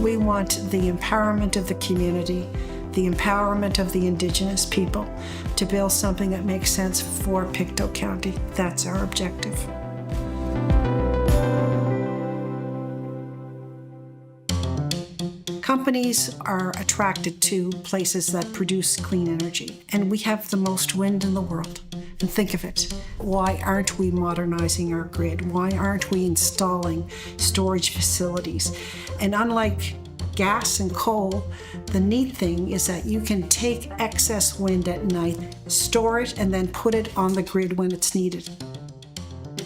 We want the empowerment of the community, the empowerment of the Indigenous people to build something that makes sense for Pictou County. That's our objective. Companies are attracted to places that produce clean energy, and we have the most wind in the world. And think of it, why aren't we modernizing our grid? Why aren't we installing storage facilities? And unlike gas and coal, the neat thing is that you can take excess wind at night, store it, and then put it on the grid when it's needed.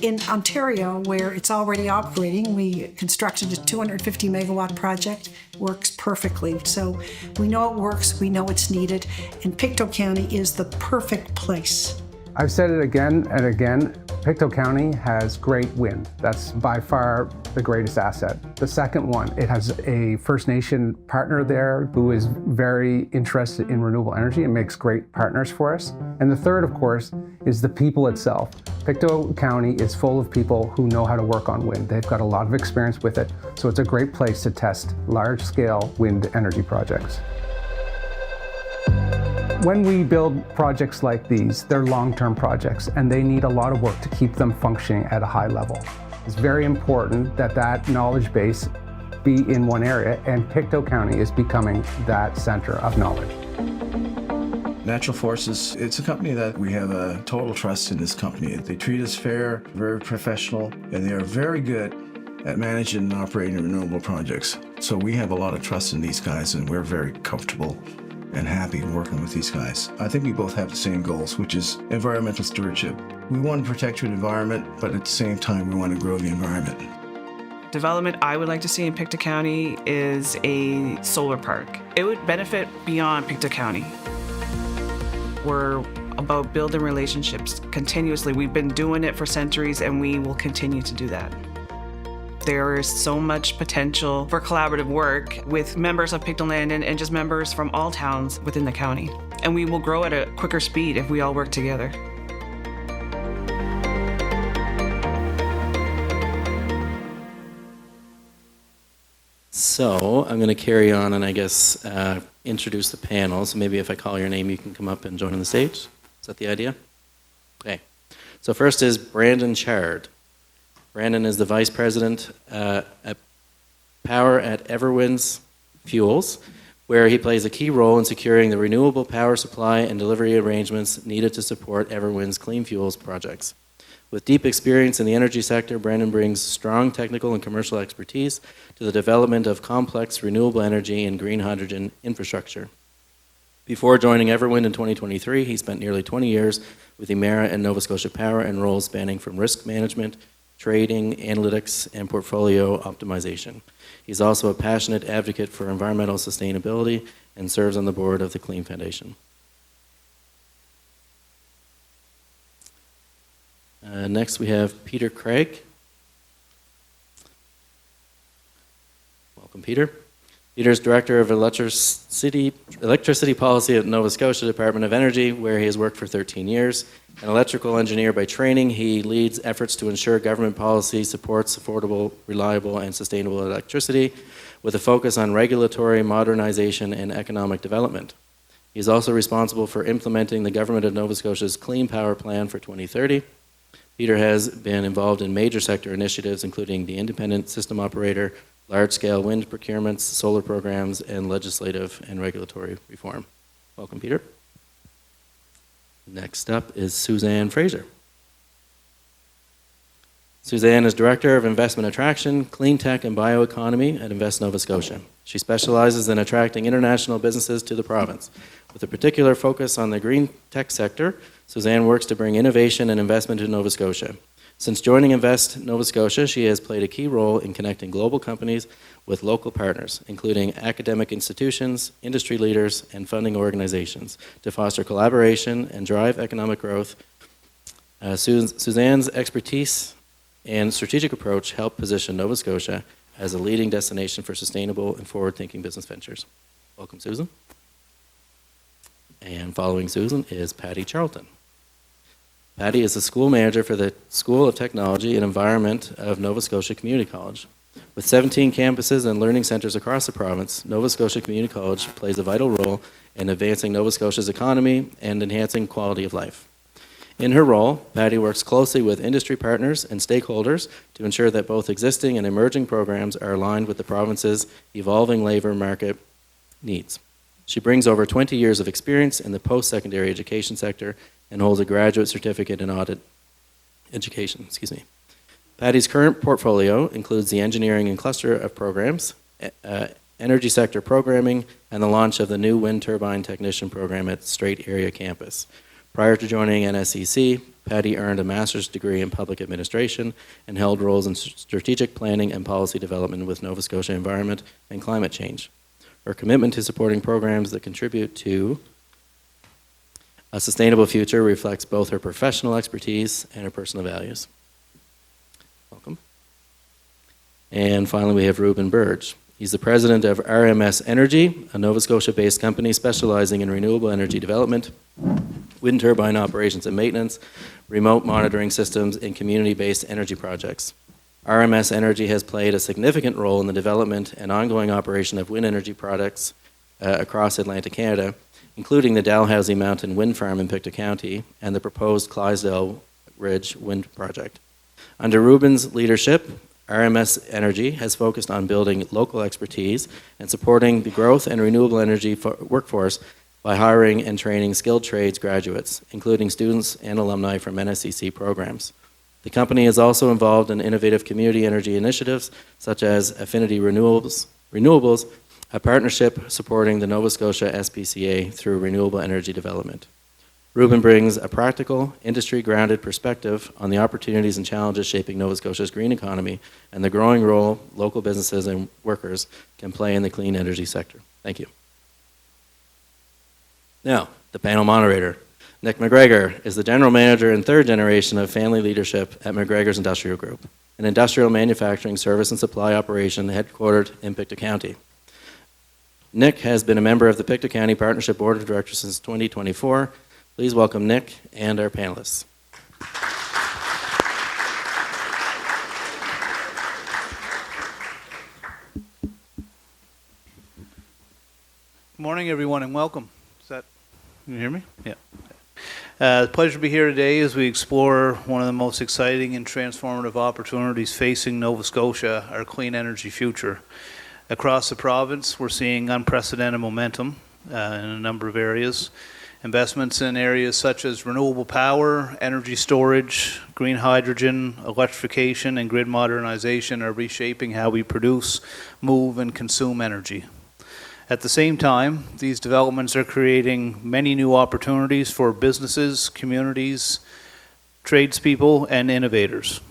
In Ontario, where it's already operating, we constructed a 250 megawatt project. Works perfectly. So we know it works, we know it's needed, and Pictou County is the perfect place. I've said it again and again, Pictou County has great wind. That's by far the greatest asset. The second one, it has a First Nation partner there who is very interested in renewable energy and makes great partners for us. And the third, of course, is the people itself. Pictou County is full of people who know how to work on wind. They've got a lot of experience with it, so it's a great place to test large-scale wind energy projects. When we build projects like these, they're long-term projects and they need a lot of work to keep them functioning at a high level. It's very important that that knowledge base be in one area, and Pictou County is becoming that center of knowledge. Natural Forces, it's a company that we have a total trust in this company. They treat us fair, very professional, and they are very good at managing and operating renewable projects. So we have a lot of trust in these guys, and we're very comfortable and happy working with these guys. I think we both have the same goals, which is environmental stewardship. We want to protect your environment, but at the same time, we want to grow the environment. Development I would like to see in Pictou County is a solar park. It would benefit beyond Pictou County. We're about building relationships continuously. We've been doing it for centuries, and we will continue to do that. There is so much potential for collaborative work with members of Pictou Land and just members from all towns within the county. And we will grow at a quicker speed if we all work together. So I'm going to carry on and I guess introduce the panel. So maybe if I call your name, you can come up and join on the stage. Is that the idea? Okay. So first is Brandon Chard. Brandon is the Vice President at Power at Everwinds Fuels, where he plays a key role in securing the renewable power supply and delivery arrangements needed to support Everwinds clean fuels projects. With deep experience in the energy sector, Brandon brings strong technical and commercial expertise to the development of complex renewable energy and green hydrogen infrastructure. Before joining Everwind in 2023, he spent nearly 20 years with Emera and Nova Scotia Power in roles spanning from risk management, trading, analytics, and portfolio optimization. He's also a passionate advocate for environmental sustainability and serves on the board of the Clean Foundation. Next, we have Peter Craig. Welcome, Peter. Peter's Director of Electricity Policy at Nova Scotia Department of Energy, where he has worked for 13 years. An electrical engineer by training, he leads efforts to ensure government policy supports affordable, reliable, and sustainable electricity with a focus on regulatory modernization and economic development. He is also responsible for implementing the Government of Nova Scotia's Clean Power Plan for 2030. Peter has been involved in major sector initiatives, including the independent system operator, large-scale wind procurements, solar programs, and legislative and regulatory reform. Welcome, Peter. Next up is Suzanne Fraser. Suzanne is Director of Investment Attraction, Clean Tech and Bioeconomy at Invest Nova Scotia. She specializes in attracting international businesses to the province. With a particular focus on the green tech sector, Suzanne works to bring innovation and investment to Nova Scotia. Since joining Invest Nova Scotia, she has played a key role in connecting global companies with local partners, including academic institutions, industry leaders, and funding organizations, to foster collaboration and drive economic growth. Suzanne's expertise and strategic approach help position Nova Scotia as a leading destination for sustainable and forward-thinking business ventures. Welcome, Susan. And following Susan is Patty Charlton. Patty is the school manager for the School of Technology and Environment of Nova Scotia Community College. With 17 campuses and learning centers across the province, Nova Scotia Community College plays a vital role in advancing Nova Scotia's economy and enhancing quality of life. In her role, Patty works closely with industry partners and stakeholders to ensure that both existing and emerging programs are aligned with the province's evolving labor market needs. She brings over 20 years of experience in the post-secondary education sector and holds a graduate certificate in audit education. Patty's current portfolio includes the engineering and cluster of programs, energy sector programming, and the launch of the new wind turbine technician program at Strait Area Campus. Prior to joining NSCC, Patty earned a master's degree in public administration and held roles in strategic planning and policy development with Nova Scotia Environment and Climate Change. Her commitment to supporting programs that contribute to a sustainable future reflects both her professional expertise and her personal values. Welcome. And finally, we have Ruben Burge. He's the president of RMS Energy, a Nova Scotia-based company specializing in renewable energy development, wind turbine operations and maintenance, remote monitoring systems, and community-based energy projects. RMS Energy has played a significant role in the development and ongoing operation of wind energy products across Atlantic Canada, including the Dalhousie Mountain Wind Farm in Pictou County and the proposed Clydesdale Ridge Wind Project. Under Ruben's leadership, RMS Energy has focused on building local expertise and supporting the growth and renewable energy workforce by hiring and training skilled trades graduates, including students and alumni from NSCC programs. The company is also involved in innovative community energy initiatives such as Affinity Renewables, a partnership supporting the Nova Scotia SPCA through renewable energy development. Ruben brings a practical, industry-grounded perspective on the opportunities and challenges shaping Nova Scotia's green economy and the growing role local businesses and workers can play in the clean energy sector. Thank you. Now, the panel moderator. Nick McGregor is the general manager and third generation of family leadership at McGregor's Industrial Group, an industrial manufacturing service and supply operation headquartered in Pictou County. Nick has been a member of the Pictou County Partnership Board of Directors since 2024. Please welcome Nick and our panelists. Good morning, everyone, and welcome. Can you hear me? Yeah. Pleasure to be here today as we explore one of the most exciting and transformative opportunities facing Nova Scotia, our clean energy future. Across the province, we're seeing unprecedented momentum in a number of areas. Investments in areas such as renewable power, energy storage, green hydrogen, electrification, and grid modernization are reshaping how we produce, move, and consume energy. At the same time, these developments are creating many new opportunities for businesses, communities, tradespeople, and innovators.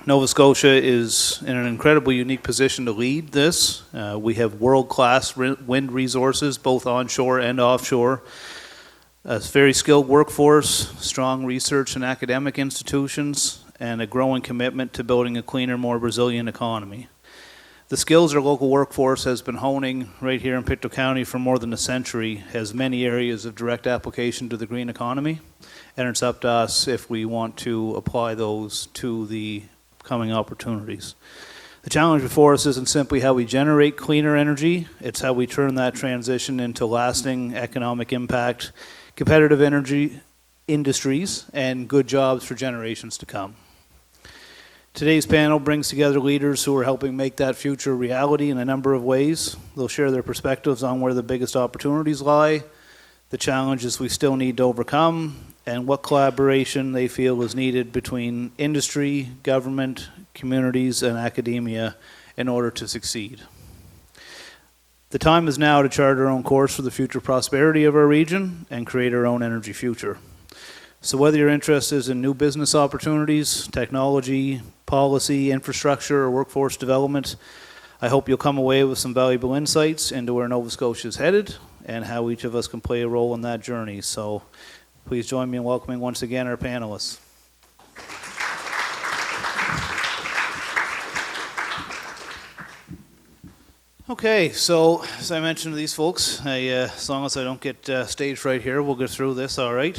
Nova Scotia is in an incredibly unique position to lead this. We have world-class wind resources, both onshore and offshore, a very skilled workforce, strong research and academic institutions, and a growing commitment to building a cleaner, more resilient economy. The skills our local workforce has been honing right here in Pictou County for more than a century has many areas of direct application to the green economy, and it's up to us if we want to apply those to the coming opportunities. The challenge before us isn't simply how we generate cleaner energy, it's how we turn that transition into lasting economic impact, competitive energy industries, and good jobs for generations to come. Today's panel brings together leaders who are helping make that future a reality in a number of ways. They'll share their perspectives on where the biggest opportunities lie, the challenges we still need to overcome, and what collaboration they feel is needed between industry, government, communities, and academia in order to succeed. The time is now to chart our own course for the future prosperity of our region and create our own energy future. So whether your interest is in new business opportunities, technology, policy, infrastructure, or workforce development, I hope you'll come away with some valuable insights into where Nova Scotia is headed and how each of us can play a role in that journey. So please join me in welcoming once again our panelists. Okay, so as I mentioned to these folks, as long as I don't get stage fright here, we'll get through this all right.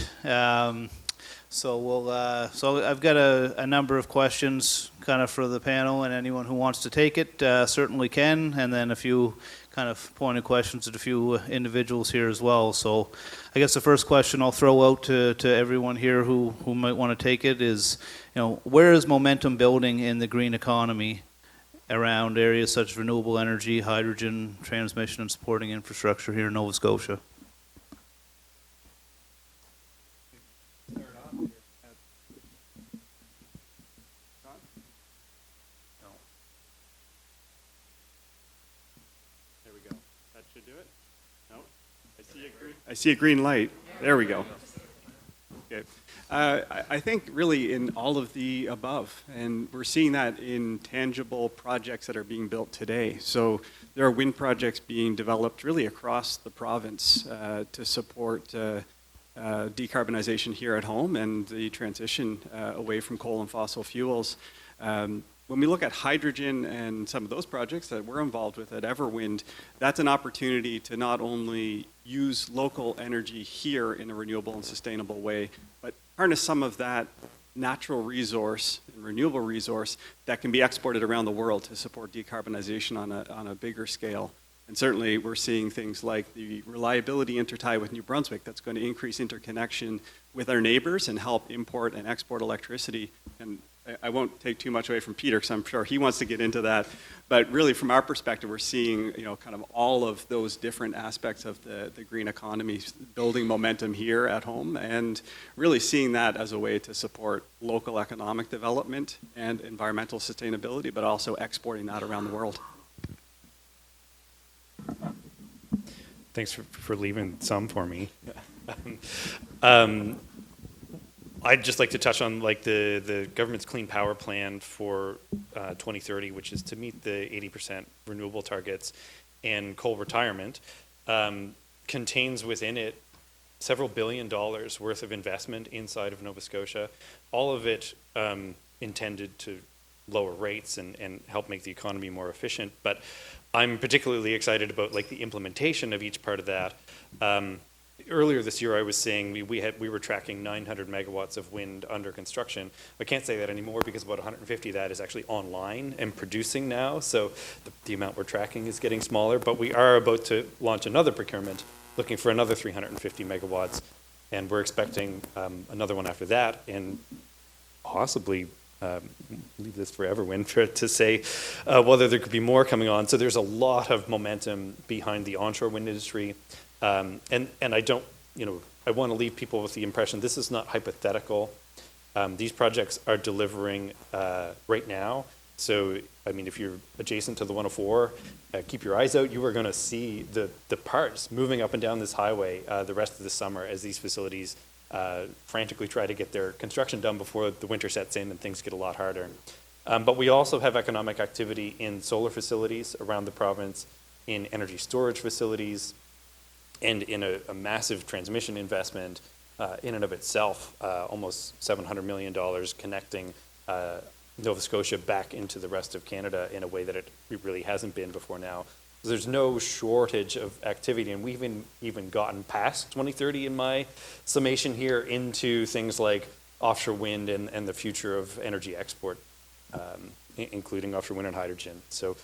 So so I've got a number of questions kind of for the panel, and anyone who wants to take it certainly can, and then a few kind of pointed questions at a few individuals here as well. So I guess the first question I'll throw out to everyone here who might want to take it is, where is momentum building in the green economy around areas such as renewable energy, hydrogen, transmission and supporting infrastructure here in Nova Scotia? I see a green light. There we go. Okay. I think really in all of the above, and we're seeing that in tangible projects that are being built today. So there are wind projects being developed really across the province to support decarbonization here at home and the transition away from coal and fossil fuels. When we look at hydrogen and some of those projects that we're involved with at Everwind, that's an opportunity to not only use local energy here in a renewable and sustainable way, but harness some of that natural resource and renewable resource that can be exported around the world to support decarbonization on a bigger scale. And certainly we're seeing things like the reliability intertie with New Brunswick that's going to increase interconnection with our neighbors and help import and export electricity. And I won't take too much away from Peter because I'm sure he wants to get into that. But really from our perspective, we're seeing kind of all of those different aspects of the green economy building momentum here at home and really seeing that as a way to support local economic development and environmental sustainability, but also exporting that around the world. Thanks for leaving some for me. I'd just like to touch on the government's clean power plan for 2030, which is to meet the 80% renewable targets and coal retirement, contains within it several $1 billion worth of investment inside of Nova Scotia, all of it intended to lower rates and help make the economy more efficient. But I'm particularly excited about the implementation of each part of that. Earlier this year, I was saying we were tracking 900 megawatts of wind under construction. I can't say that anymore because about 150 of that is actually online and producing now. So the amount we're tracking is getting smaller. But we are about to launch another procurement, looking for another 350 megawatts, and we're expecting another one after that, and possibly leave this for Everwind to say whether there could be more coming on. So there's a lot of momentum behind the onshore wind industry. And I don't, I want to leave people with the impression this is not hypothetical. These projects are delivering right now. So, I mean, if you're adjacent to the 104, keep your eyes out. You are going to see the parts moving up and down this highway the rest of the summer as these facilities frantically try to get their construction done before the winter sets in and things get a lot harder. But we also have economic activity in solar facilities around the province, in energy storage facilities, and in a massive transmission investment in and of itself, almost $700 million connecting Nova Scotia back into the rest of Canada in a way that it really hasn't been before now. There's no shortage of activity, and we've even gotten past 2030 in my summation here into things like offshore wind and the future of energy export, including offshore wind and hydrogen. So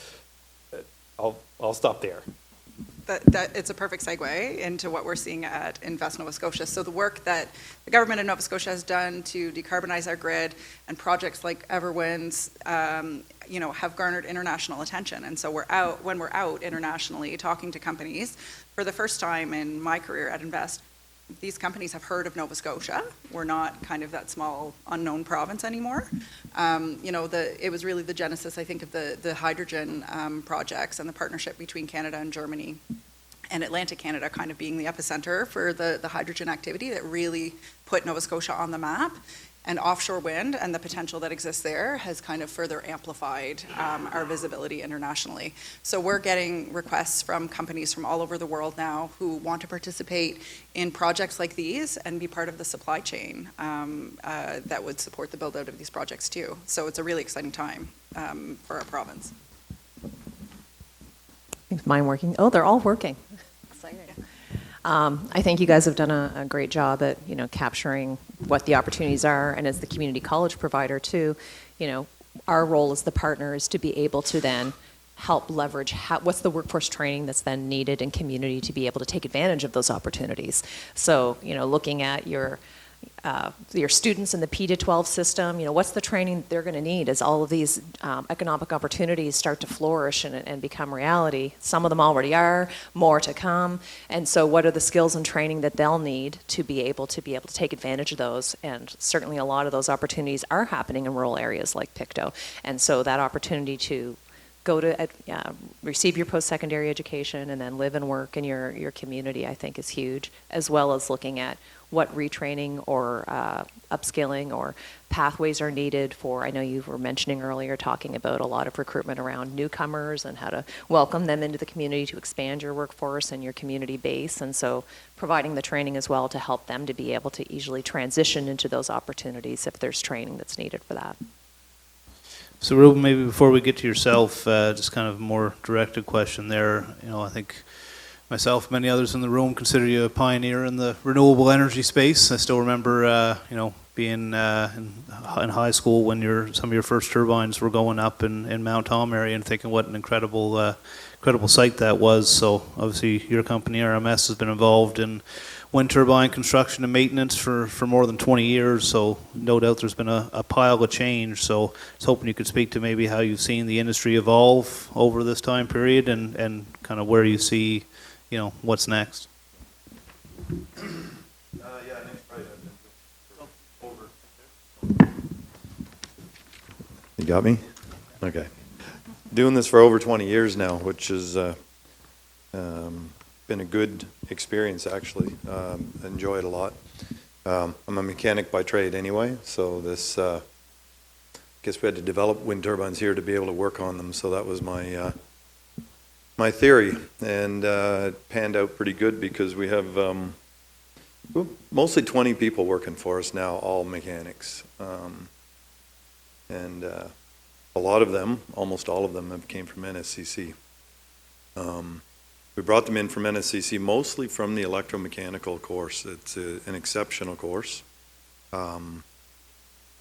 I'll stop there. That it's a perfect segue into what we're seeing at Invest Nova Scotia. So the work that the government of Nova Scotia has done to decarbonize our grid and projects like Everwind's, have garnered international attention. And so when we're out internationally talking to companies, for the first time in my career at Invest, these companies have heard of Nova Scotia. We're not kind of that small unknown province anymore. It was really the genesis, I think, of the hydrogen projects and the partnership between Canada and Germany and Atlantic Canada kind of being the epicenter for the hydrogen activity that really put Nova Scotia on the map. And offshore wind and the potential that exists there has kind of further amplified our visibility internationally. So we're getting requests from companies from all over the world now who want to participate in projects like these and be part of the supply chain that would support the build out of these projects too. So it's a really exciting time for our province. Is mine working? Oh, they're all working. Exciting. I think you guys have done a great job at capturing what the opportunities are, and as the community college provider too, our role as the partner is to be able to then help leverage what's the workforce training that's then needed in community to be able to take advantage of those opportunities. So, looking at your students in the P to 12 system, what's the training they're going to need as all of these economic opportunities start to flourish and become reality. Some of them already are, more to come. And so what are the skills and training that they'll need to be able to take advantage of those? And certainly a lot of those opportunities are happening in rural areas like Pictou. And so that opportunity to go to receive your post-secondary education and then live and work in your community, I think is huge, as well as looking at what retraining or upskilling or pathways are needed for. I know you were mentioning earlier, talking about a lot of recruitment around newcomers and how to welcome them into the community to expand your workforce and your community base. And so providing the training as well to help them to be able to easily transition into those opportunities if there's training that's needed for that. So, Ruben, maybe before we get to yourself, just kind of a more directed question there. I think myself, many others in the room consider you a pioneer in the renewable energy space. I still remember, being in high school when some of your first turbines were going up in Mount Tom area, and thinking what an incredible site that was. So, obviously, your company RMS has been involved in wind turbine construction and maintenance for more than 20 years, so no doubt there's been a pile of change. So I was hoping you could speak to maybe how you've seen the industry evolve over this time period and kind of where you see, what's next. You got me? Okay. Doing this for over 20 years now, which has been a good experience, actually. Enjoy it a lot. I'm a mechanic by trade anyway, so this, guess we had to develop wind turbines here to be able to work on them, so that was my my theory, and it panned out pretty good because we have mostly 20 people working for us now, all mechanics. And a lot of them, almost all of them, have came from NSCC. We brought them in from NSCC mostly from the electromechanical course. It's an exceptional course. And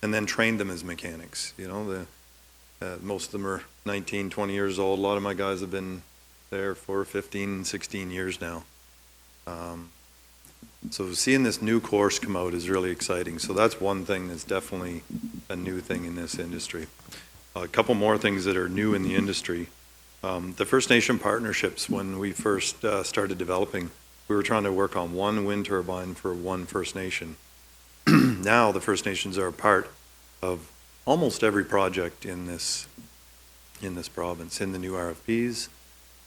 then trained them as mechanics. Most of them are 19, 20 years old. A lot of my guys have been there for 15, 16 years now. So seeing this new course come out is really exciting. So that's one thing that's definitely a new thing in this industry. A couple more things that are new in the industry. The First Nation partnerships, when we first started developing, we were trying to work on one wind turbine for one First Nation. Now the First Nations are a part of almost every project in this province, in the new RFPs.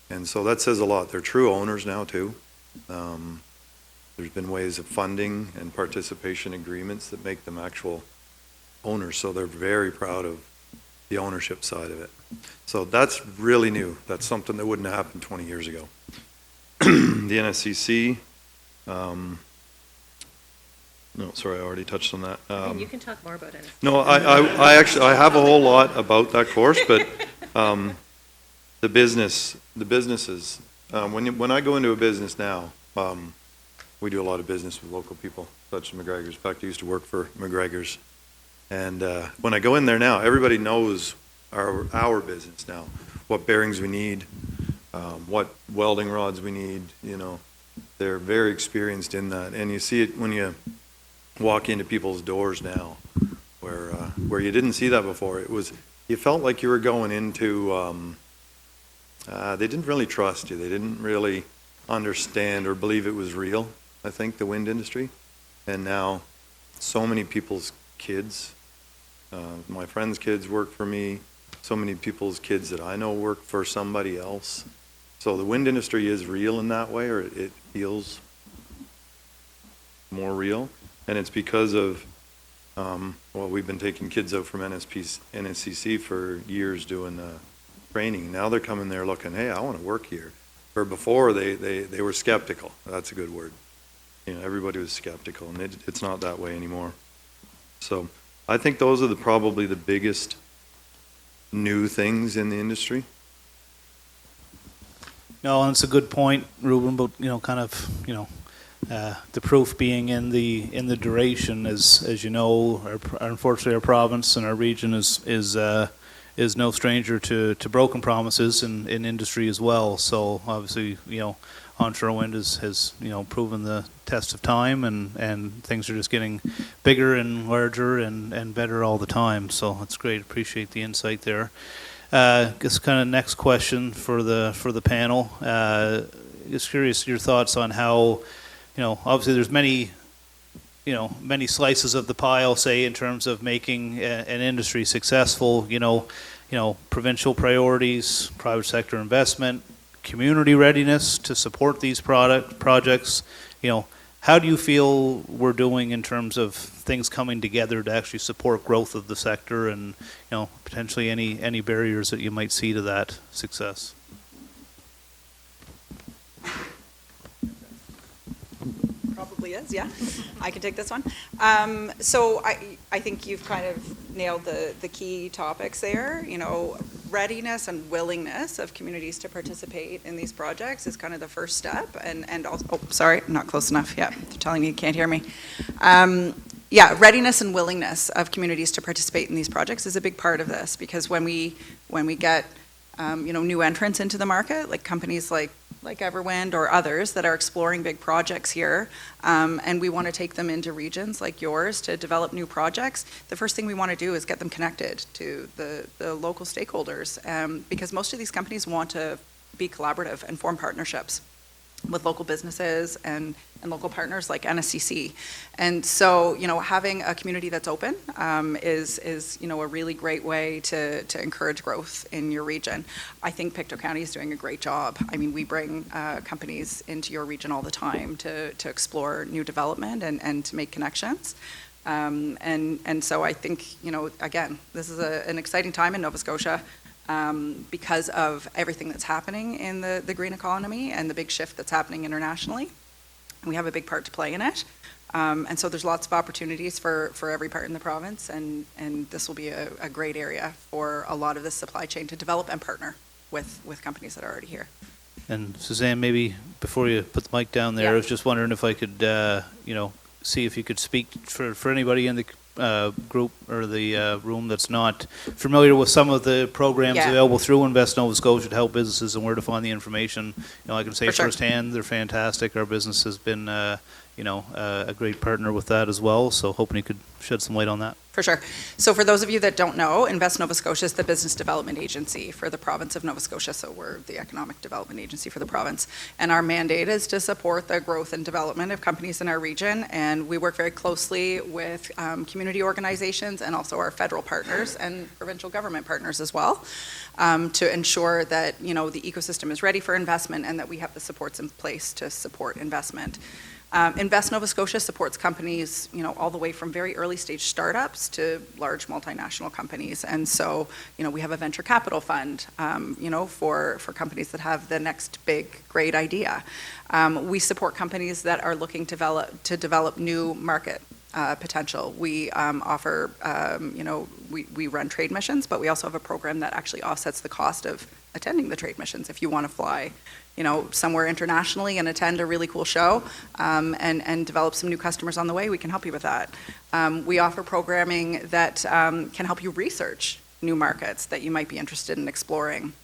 And so that says a lot. They're true owners now too. There's been ways of funding and participation agreements that make them actual owners. So they're very proud of the ownership side of it. So that's really new. That's something that wouldn't have happened 20 years ago. The NSCC, no, sorry, I already touched on that. And you can talk more about it. No, I have a whole lot about that course, but the businesses, when I go into a business now, we do a lot of business with local people, such as McGregor's. In fact, I used to work for McGregor's. And when I go in there now, everybody knows our business now, what bearings we need, what welding rods we need, They're very experienced in that. And you see it when you walk into people's doors now, where you didn't see that before. You felt like you were going into, they didn't really trust you. They didn't really understand or believe it was real, I think, the wind industry. And now so many people's kids, my friends' kids work for me, so many people's kids that I know work for somebody else. So the wind industry is real in that way, or it feels more real. And it's because of, we've been taking kids out from NSCC for years doing training. Now they're coming there looking, hey, I want to work here. Where before they were skeptical. That's a good word. Everybody was skeptical, and it's not that way anymore. So I think those are probably the biggest new things in the industry. No, and it's a good point, Ruben, but, The proof being in the duration, as you know, unfortunately our province and our region is no stranger to broken promises in industry as well. So obviously, onshore wind has proven the test of time, and things are just getting bigger and larger and better all the time. So that's great. Appreciate the insight there. Guess kind of next question for the panel. Just curious your thoughts on how, obviously there's many slices of the pile, say, in terms of making an industry successful, provincial priorities, private sector investment, community readiness to support these projects. How do you feel we're doing in terms of things coming together to actually support growth of the sector, and potentially any barriers that you might see to that success? Probably is, yeah. I can take this one. So I think you've kind of nailed the key topics there. Readiness and willingness of communities to participate in these projects is kind of the first step. And also, oh, sorry, I'm not close enough. Yeah, they're telling me you can't hear me. Readiness and willingness of communities to participate in these projects is a big part of this, because when we get new entrants into the market, like companies like Everwind or others that are exploring big projects here, and we want to take them into regions like yours to develop new projects, the first thing we want to do is get them connected to the local stakeholders, because most of these companies want to be collaborative and form partnerships with local businesses and local partners like NSCC. And so, having a community that's open is a really great way to encourage growth in your region. I think Pictou County is doing a great job. I mean, we bring companies into your region all the time to explore new development and to make connections. And so I think, again, this is an exciting time in Nova Scotia. Because of everything that's happening in the green economy and the big shift that's happening internationally. We have a big part to play in it. And so there's lots of opportunities for every part in the province, and this will be a great area for a lot of this supply chain to develop and partner with companies that are already here. And Suzanne, maybe before you put the mic down there, I was just wondering if I could, see if you could speak for anybody in the group or the room that's not familiar with some of the programs available through Invest Nova Scotia to help businesses and where to find the information. I can say firsthand, they're fantastic. Our business has been, a great partner with that as well. So hoping you could shed some light on that. For sure. So for those of you that don't know, Invest Nova Scotia is the business development agency for the province of Nova Scotia. So we're the economic development agency for the province. And our mandate is to support the growth and development of companies in our region. And we work very closely with community organizations and also our federal partners and provincial government partners as well, to ensure that, the ecosystem is ready for investment and that we have the supports in place to support investment. Invest Nova Scotia supports companies, all the way from very early stage startups to large multinational companies. And so, we have a venture capital fund, for companies that have the next big, great idea. We support companies that are looking to develop new market potential. We offer, we run trade missions, but we also have a program that actually offsets the cost of attending the trade missions. If you want to fly, somewhere internationally and attend a really cool show and develop some new customers on the way, we can help you with that. We offer programming that can help you research new markets that you might be interested in exploring.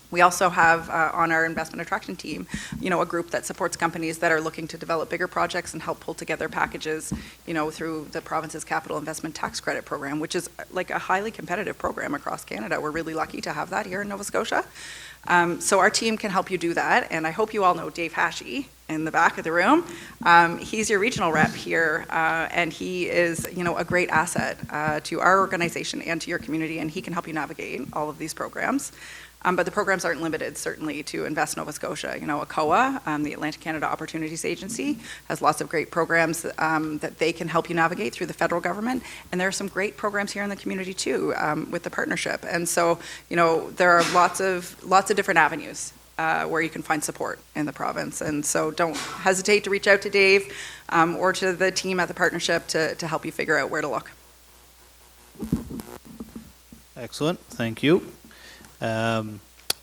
We also have on our investment attraction team, a group that supports companies that are looking to develop bigger projects and help pull together packages, through the province's capital investment tax credit program, which is like a highly competitive program across Canada. We're really lucky to have that here in Nova Scotia. So our team can help you do that. And I hope you all know Dave Hashie in the back of the room. He's your regional rep here, and he is, a great asset to our organization and to your community, and he can help you navigate all of these programs. But the programs aren't limited, certainly, to Invest Nova Scotia. ACOA, the Atlantic Canada Opportunities Agency, has lots of great programs that they can help you navigate through the federal government. And there are some great programs here in the community, too, with the partnership. And so, there are lots of different avenues where you can find support in the province. And so don't hesitate to reach out to Dave or to the team at the partnership to help you figure out where to look. Excellent. Thank you.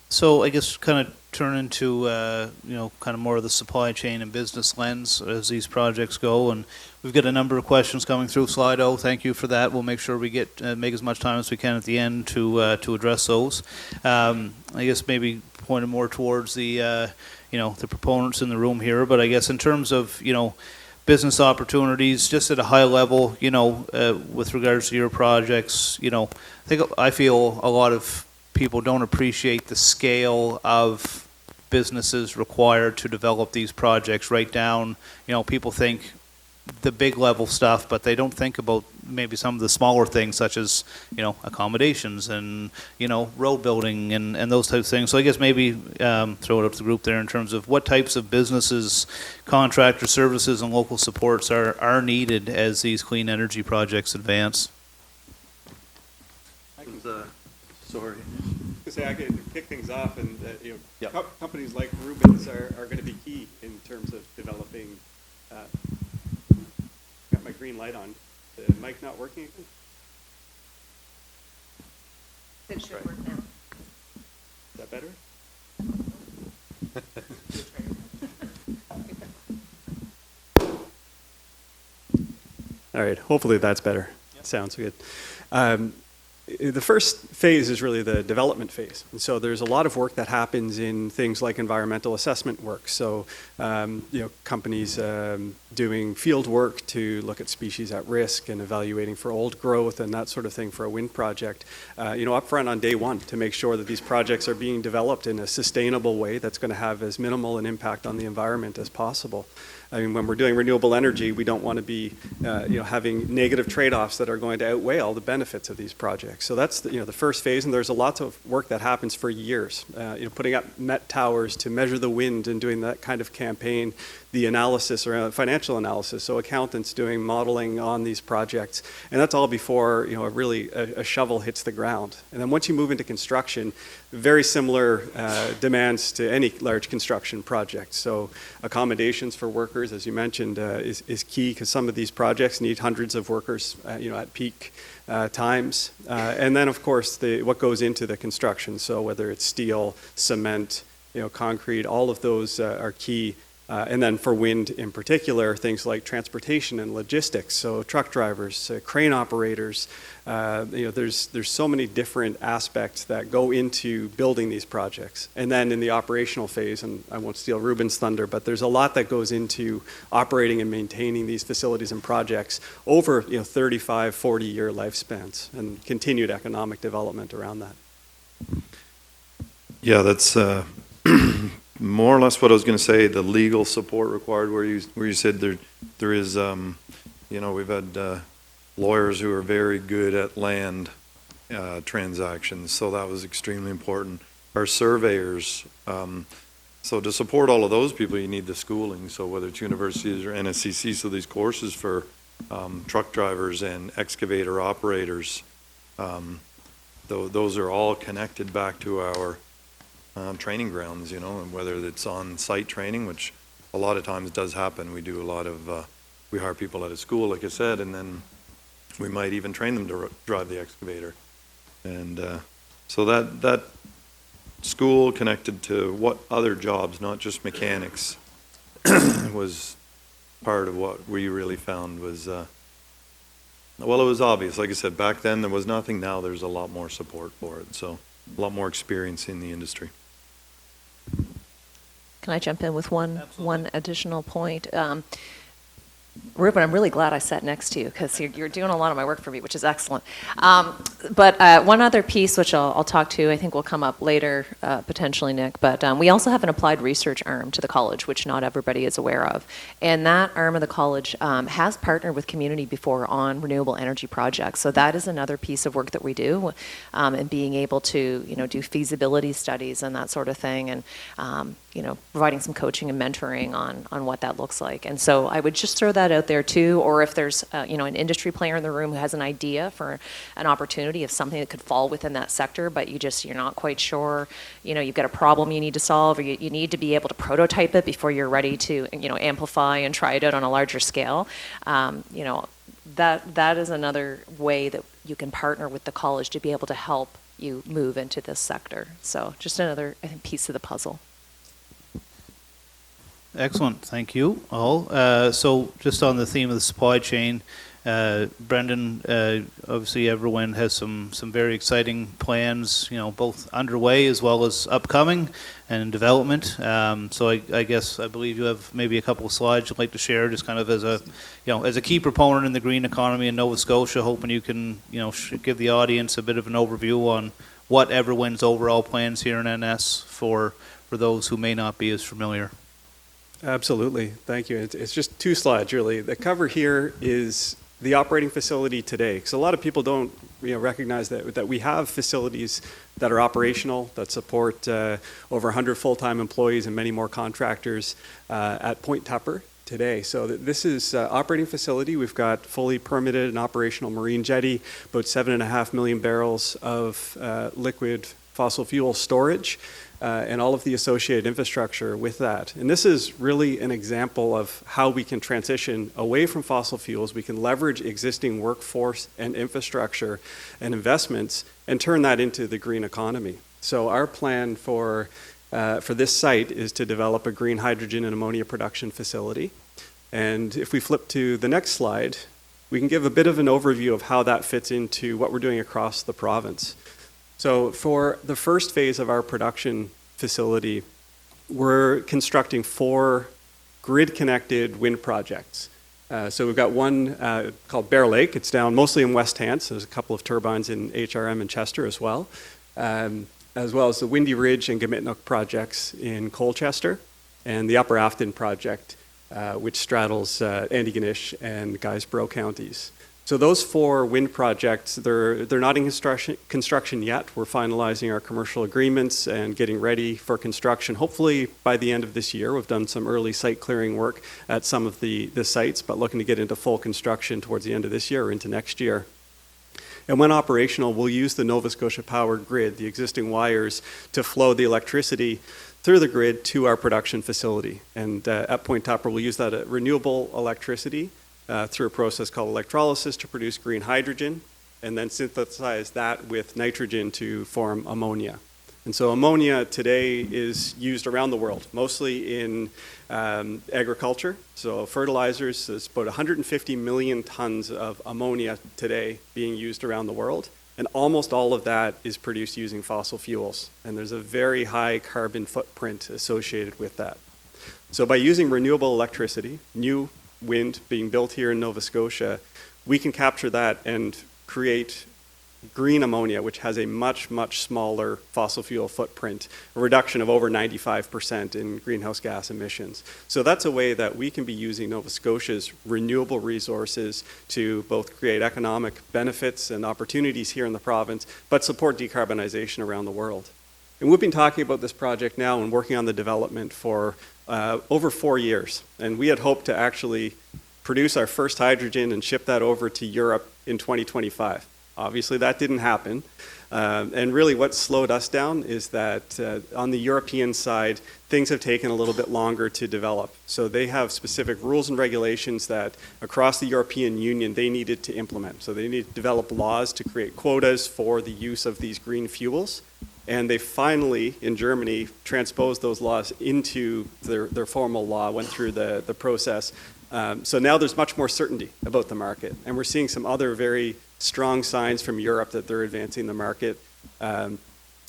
So I guess kind of turn into, kind of more of the supply chain and business lens as these projects go. And we've got a number of questions coming through Slido. Thank you for that. We'll make sure we make as much time as we can at the end to address those. I guess maybe pointed more towards the proponents in the room here, but I guess in terms of, business opportunities, just at a high level, with regards to your projects, I feel a lot of people don't appreciate the scale of businesses required to develop these projects right down. People think the big level stuff, but they don't think about maybe some of the smaller things such as, accommodations and, road building and those types of things. So I guess maybe throw it up to the group there in terms of what types of businesses, contractor services and local supports are needed as these clean energy projects advance. Sorry. I could kick things off, and companies like Rubens are going to be key in terms of developing. Got my green light on. The mic not working again? It should work now. Is that better? All right. Hopefully that's better. Yep. Sounds good. The first phase is really the development phase. And so there's a lot of work that happens in things like environmental assessment work. So, companies doing field work to look at species at risk and evaluating for old growth and that sort of thing for a wind project, upfront on day one to make sure that these projects are being developed in a sustainable way that's going to have as minimal an impact on the environment as possible. I mean, when we're doing renewable energy, we don't want to be, having negative trade-offs that are going to outweigh all the benefits of these projects. So that's the first phase, and there's a lot of work that happens for years. Putting up met towers to measure the wind and doing that kind of campaign, the analysis around financial analysis, so accountants doing modeling on these projects, and that's all before a shovel hits the ground. And then once you move into construction, very similar demands to any large construction project. So accommodations for workers, as you mentioned, is key because some of these projects need hundreds of workers, at peak times. And then, of course, what goes into the construction. So whether it's steel, cement, concrete, all of those are key. And then for wind in particular, things like transportation and logistics. So truck drivers, crane operators, there's so many different aspects that go into building these projects. And then in the operational phase, and I won't steal Ruben's thunder, but there's a lot that goes into operating and maintaining these facilities and projects over 35, 40-year lifespans and continued economic development around that. Yeah, that's more or less what I was going to say. The legal support required, where you said there is, we've had lawyers who are very good at land transactions, so that was extremely important. Our surveyors, so to support all of those people, you need the schooling. So whether it's universities or NSCC, so these courses for truck drivers and excavator operators, those are all connected back to our training grounds, and whether it's on-site training, which a lot of times does happen. We do a lot of, we hire people out of school, like I said, and then we might even train them to drive the excavator. And so that school connected to what other jobs, not just mechanics, was part of what we really found was, it was obvious. Like I said, back then there was nothing. Now there's a lot more support for it. So a lot more experience in the industry. Can I jump in with one additional point? Ruben, I'm really glad I sat next to you because you're doing a lot of my work for me, which is excellent. But one other piece, which I'll talk to, I think will come up later, potentially, Nick, but we also have an applied research arm to the college, which not everybody is aware of. And that arm of the college has partnered with community before on renewable energy projects. So that is another piece of work that we do, and being able to, do feasibility studies and that sort of thing, and, providing some coaching and mentoring on what that looks like. And so I would just throw that out there too, or if there's an industry player in the room who has an idea for an opportunity of something that could fall within that sector, but you're not quite sure, you've got a problem you need to solve, or you need to be able to prototype it before you're ready to amplify and try it out on a larger scale. That is another way that you can partner with the college to be able to help you move into this sector. So just another, I think, piece of the puzzle. Excellent. Thank you all. So just on the theme of the supply chain, Brendan, obviously Everwind has some very exciting plans, both underway as well as upcoming and in development. So I believe you have maybe a couple of slides you'd like to share, just kind of as a key proponent in the green economy in Nova Scotia, hoping you can, give the audience a bit of an overview on what Everwind's overall plans here in NS for those who may not be as familiar. Absolutely. Thank you. It's just 2 slides, really. The cover here is the operating facility today. Because a lot of people don't recognize that we have facilities that are operational, that support over 100 full-time employees and many more contractors at Point Tupper today. So this is operating facility. We've got fully permitted and operational marine jetty, about 7.5 million barrels of liquid fossil fuel storage, and all of the associated infrastructure with that. And this is really an example of how we can transition away from fossil fuels. We can leverage existing workforce and infrastructure and investments and turn that into the green economy. So our plan for this site is to develop a green hydrogen and ammonia production facility. And if we flip to the next slide, we can give a bit of an overview of how that fits into what we're doing across the province. So for the first phase of our production facility, we're constructing 4 grid-connected wind projects. So we've got one called Bear Lake. It's down mostly in West Hants. There's a couple of turbines in HRM and Chester as well as the Windy Ridge and Gamitinuk projects in Colchester, and the Upper Afton project, which straddles Antigonish and Guysborough counties. So those 4 wind projects, they're not in construction yet. We're finalizing our commercial agreements and getting ready for construction. Hopefully by the end of this year. We've done some early site clearing work at some of the sites, but looking to get into full construction towards the end of this year or into next year. And when operational, we'll use the Nova Scotia power grid, the existing wires, to flow the electricity through the grid to our production facility. And at Point Tupper, we'll use that renewable electricity through a process called electrolysis to produce green hydrogen, and then synthesize that with nitrogen to form ammonia. And so ammonia today is used around the world, mostly in agriculture. So fertilizers, there's about 150 million tons of ammonia today being used around the world. And almost all of that is produced using fossil fuels. And there's a very high carbon footprint associated with that. So by using renewable electricity, new wind being built here in Nova Scotia, we can capture that and create green ammonia, which has a much, much smaller fossil fuel footprint, a reduction of over 95% in greenhouse gas emissions. So that's a way that we can be using Nova Scotia's renewable resources to both create economic benefits and opportunities here in the province, but support decarbonization around the world. And we've been talking about this project now and working on the development for over 4 years. And we had hoped to actually produce our first hydrogen and ship that over to Europe in 2025. Obviously, that didn't happen. And really what slowed us down is that on the European side, things have taken a little bit longer to develop. So they have specific rules and regulations that across the European Union they needed to implement. So they need to develop laws to create quotas for the use of these green fuels. And they finally, in Germany, transposed those laws into their formal law, went through the process. So now there's much more certainty about the market. And we're seeing some other very strong signs from Europe that they're advancing the market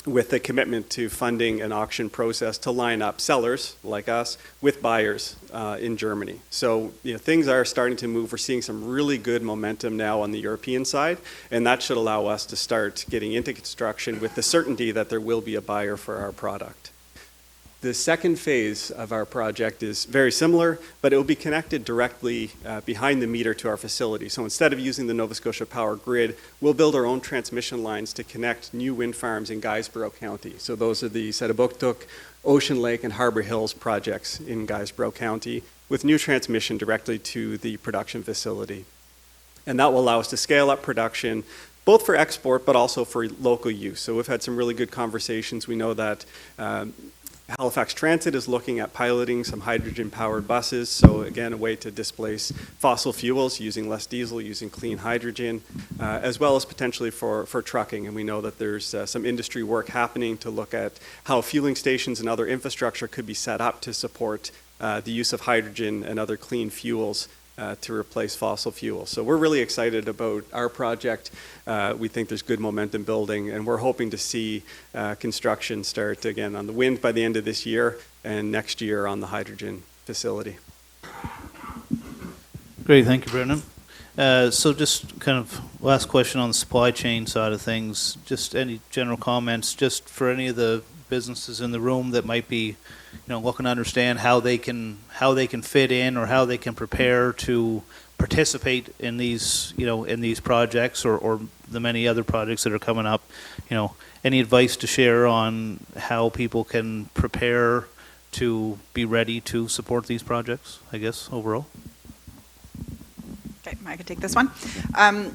with the commitment to funding an auction process to line up sellers like us with buyers in Germany. So things are starting to move. We're seeing some really good momentum now on the European side, and that should allow us to start getting into construction with the certainty that there will be a buyer for our product. The second phase of our project is very similar, but it will be connected directly behind the meter to our facility. So instead of using the Nova Scotia power grid, we'll build our own transmission lines to connect new wind farms in Guysborough County. So those are the Setibuktuk, Ocean Lake, and Harbor Hills projects in Guysborough County with new transmission directly to the production facility. And that will allow us to scale up production both for export but also for local use. So we've had some really good conversations. We know that Halifax Transit is looking at piloting some hydrogen-powered buses. So again, a way to displace fossil fuels using less diesel, using clean hydrogen, as well as potentially for trucking. And we know that there's some industry work happening to look at how fueling stations and other infrastructure could be set up to support the use of hydrogen and other clean fuels to replace fossil fuels. So we're really excited about our project. We think there's good momentum building, and we're hoping to see construction start again on the wind by the end of this year, and next year on the hydrogen facility. Great, thank you, Brendan. So just kind of last question on the supply chain side of things, just any general comments, just for any of the businesses in the room that might be, looking to understand how they can fit in or how they can prepare to participate in these, in these projects or the many other projects that are coming up. Any advice to share on how people can prepare to be ready to support these projects, I guess, overall? Okay, I can take this one.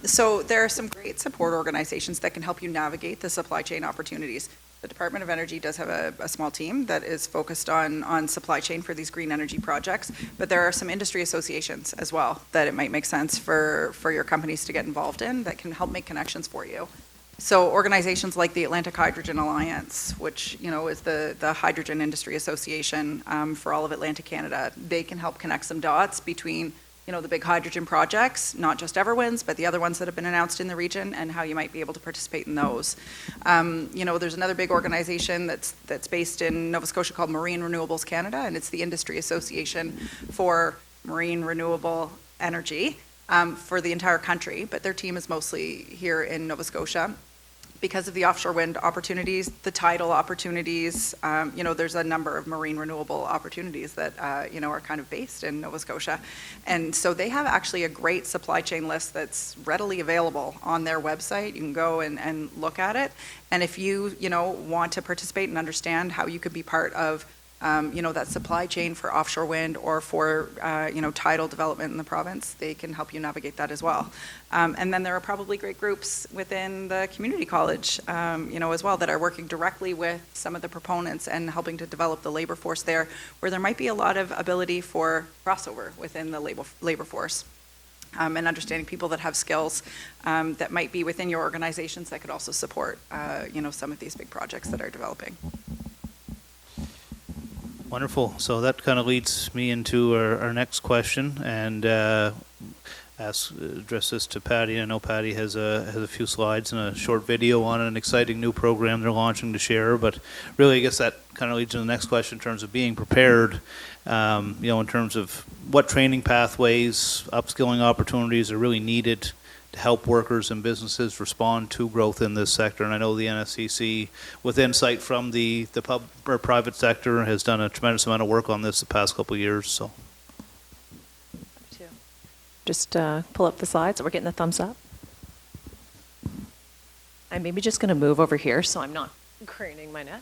So there are some great support organizations that can help you navigate the supply chain opportunities. The Department of Energy does have a small team that is focused on supply chain for these green energy projects, but there are some industry associations as well that it might make sense for your companies to get involved in that can help make connections for you. So organizations like the Atlantic Hydrogen Alliance, which is the hydrogen industry association for all of Atlantic Canada, they can help connect some dots between the big hydrogen projects, not just Everwinds, but the other ones that have been announced in the region, and how you might be able to participate in those. There's another big organization that's based in Nova Scotia called Marine Renewables Canada, and it's the industry association for marine renewable energy for the entire country, but their team is mostly here in Nova Scotia. Because of the offshore wind opportunities, the tidal opportunities, there's a number of marine renewable opportunities that, are kind of based in Nova Scotia. And so they have actually a great supply chain list that's readily available on their website. You can go and look at it. And if you, want to participate and understand how you could be part of that supply chain for offshore wind or for, tidal development in the province, they can help you navigate that as well. And then there are probably great groups within the community college, as well, that are working directly with some of the proponents and helping to develop the labor force there, where there might be a lot of ability for crossover within the labor force. And understanding people that have skills that might be within your organizations that could also support, some of these big projects that are developing. Wonderful. So that kind of leads me into our next question, and address this to Patty. I know Patty has a few slides and a short video on an exciting new program they're launching to share. But really, I guess that kind of leads to the next question in terms of being prepared. In terms of what training pathways, upskilling opportunities are really needed to help workers and businesses respond to growth in this sector. And I know the NSCC, with insight from the private sector, has done a tremendous amount of work on this the past couple of years. So, just pull up the slides. We're getting the thumbs up. I'm maybe just going to move over here so I'm not craning my neck.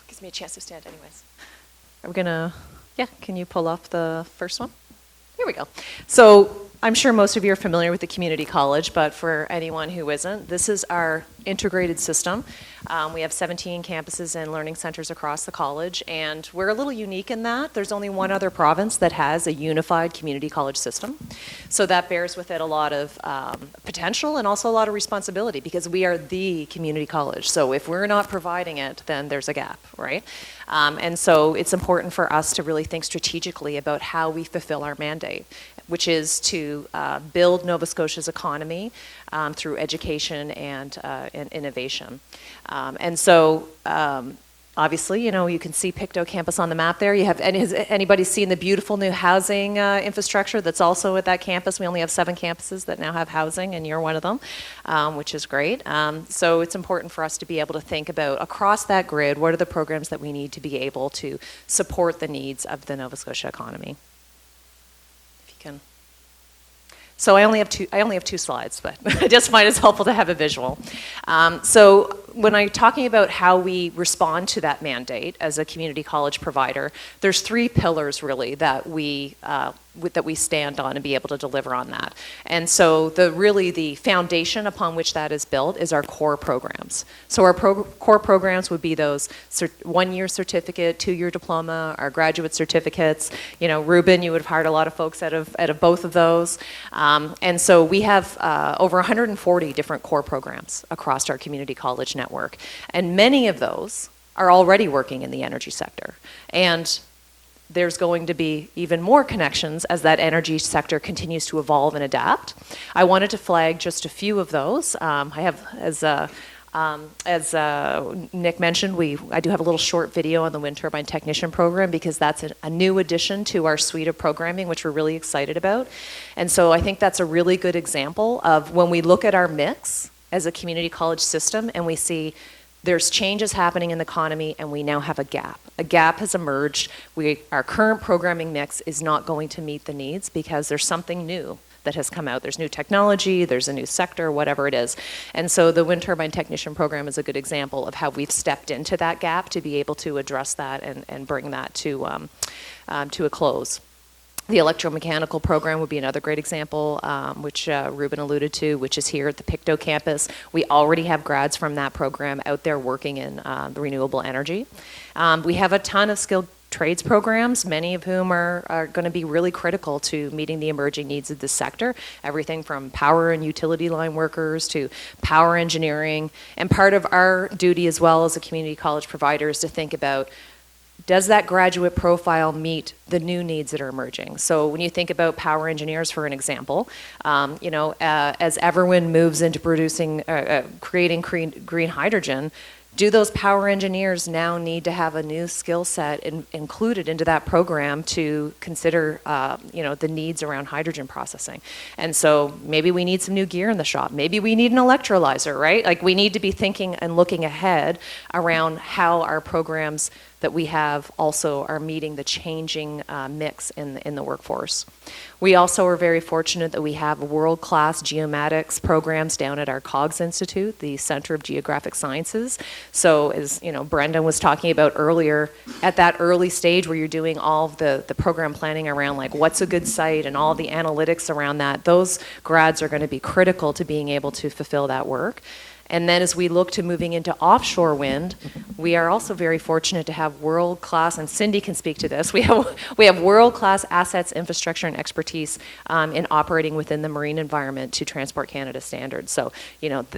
Gives me a chance to stand anyways. Are we going to, can you pull up the first one? Here we go. So I'm sure most of you are familiar with the community college, but for anyone who isn't, this is our integrated system. We have 17 campuses and learning centers across the college, and we're a little unique in that there's only one other province that has a unified community college system. So that bears with it a lot of potential and also a lot of responsibility, because we are the community college. So if we're not providing it, then there's a gap, right? And so it's important for us to really think strategically about how we fulfill our mandate, which is to build Nova Scotia's economy through education and innovation. And so obviously, you can see Pictou campus on the map there. Has anybody seen the beautiful new housing infrastructure that's also at that campus? We only have 7 campuses that now have housing, and you're one of them, which is great. So it's important for us to be able to think about, across that grid, what are the programs that we need to be able to support the needs of the Nova Scotia economy. If you can. So I only have two slides, but I just find it's helpful to have a visual. So when I'm talking about how we respond to that mandate as a community college provider, there's 3 pillars really that we that we stand on and be able to deliver on that. And so the foundation upon which that is built is our core programs. So our core programs would be those 1-year certificate, 2-year diploma, our graduate certificates. You know, Ruben, you would have hired a lot of folks out of both of those. And so we have over 140 different core programs across our community college network. And many of those are already working in the energy sector. And there's going to be even more connections as that energy sector continues to evolve and adapt. I wanted to flag just a few of those. I have, as Nick mentioned, I do have a little short video on the wind turbine technician program because that's a new addition to our suite of programming, which we're really excited about. And so I think that's a really good example of when we look at our mix as a community college system and we see there's changes happening in the economy and we now have a gap. A gap has emerged. Our current programming mix is not going to meet the needs because there's something new that has come out. There's new technology, there's a new sector, whatever it is. And so the wind turbine technician program is a good example of how we've stepped into that gap to be able to address that and bring that to a close. The electromechanical program would be another great example, which Ruben alluded to, which is here at the Pictou campus. We already have grads from that program out there working in renewable energy. We have a ton of skilled trades programs, many of whom are going to be really critical to meeting the emerging needs of this sector. Everything from power and utility line workers to power engineering. And part of our duty as well as a community college provider is to think about, does that graduate profile meet the new needs that are emerging? So when you think about power engineers, for an example, as Everwind moves into creating green hydrogen, do those power engineers now need to have a new skill set included into that program to consider, the needs around hydrogen processing? And so maybe we need some new gear in the shop. Maybe we need an electrolyzer, right? Like we need to be thinking and looking ahead around how our programs that we have also are meeting the changing mix in the workforce. We also are very fortunate that we have world-class geomatics programs down at our COGS Institute, the Center of Geographic Sciences. So as Brendan was talking about earlier, at that early stage where you're doing all of the program planning around like what's a good site and all the analytics around that, those grads are going to be critical to being able to fulfill that work. And then as we look to moving into offshore wind, we are also very fortunate to have world-class, and Cindy can speak to this, we have world-class assets, infrastructure, and expertise in operating within the marine environment to Transport Canada standards. So,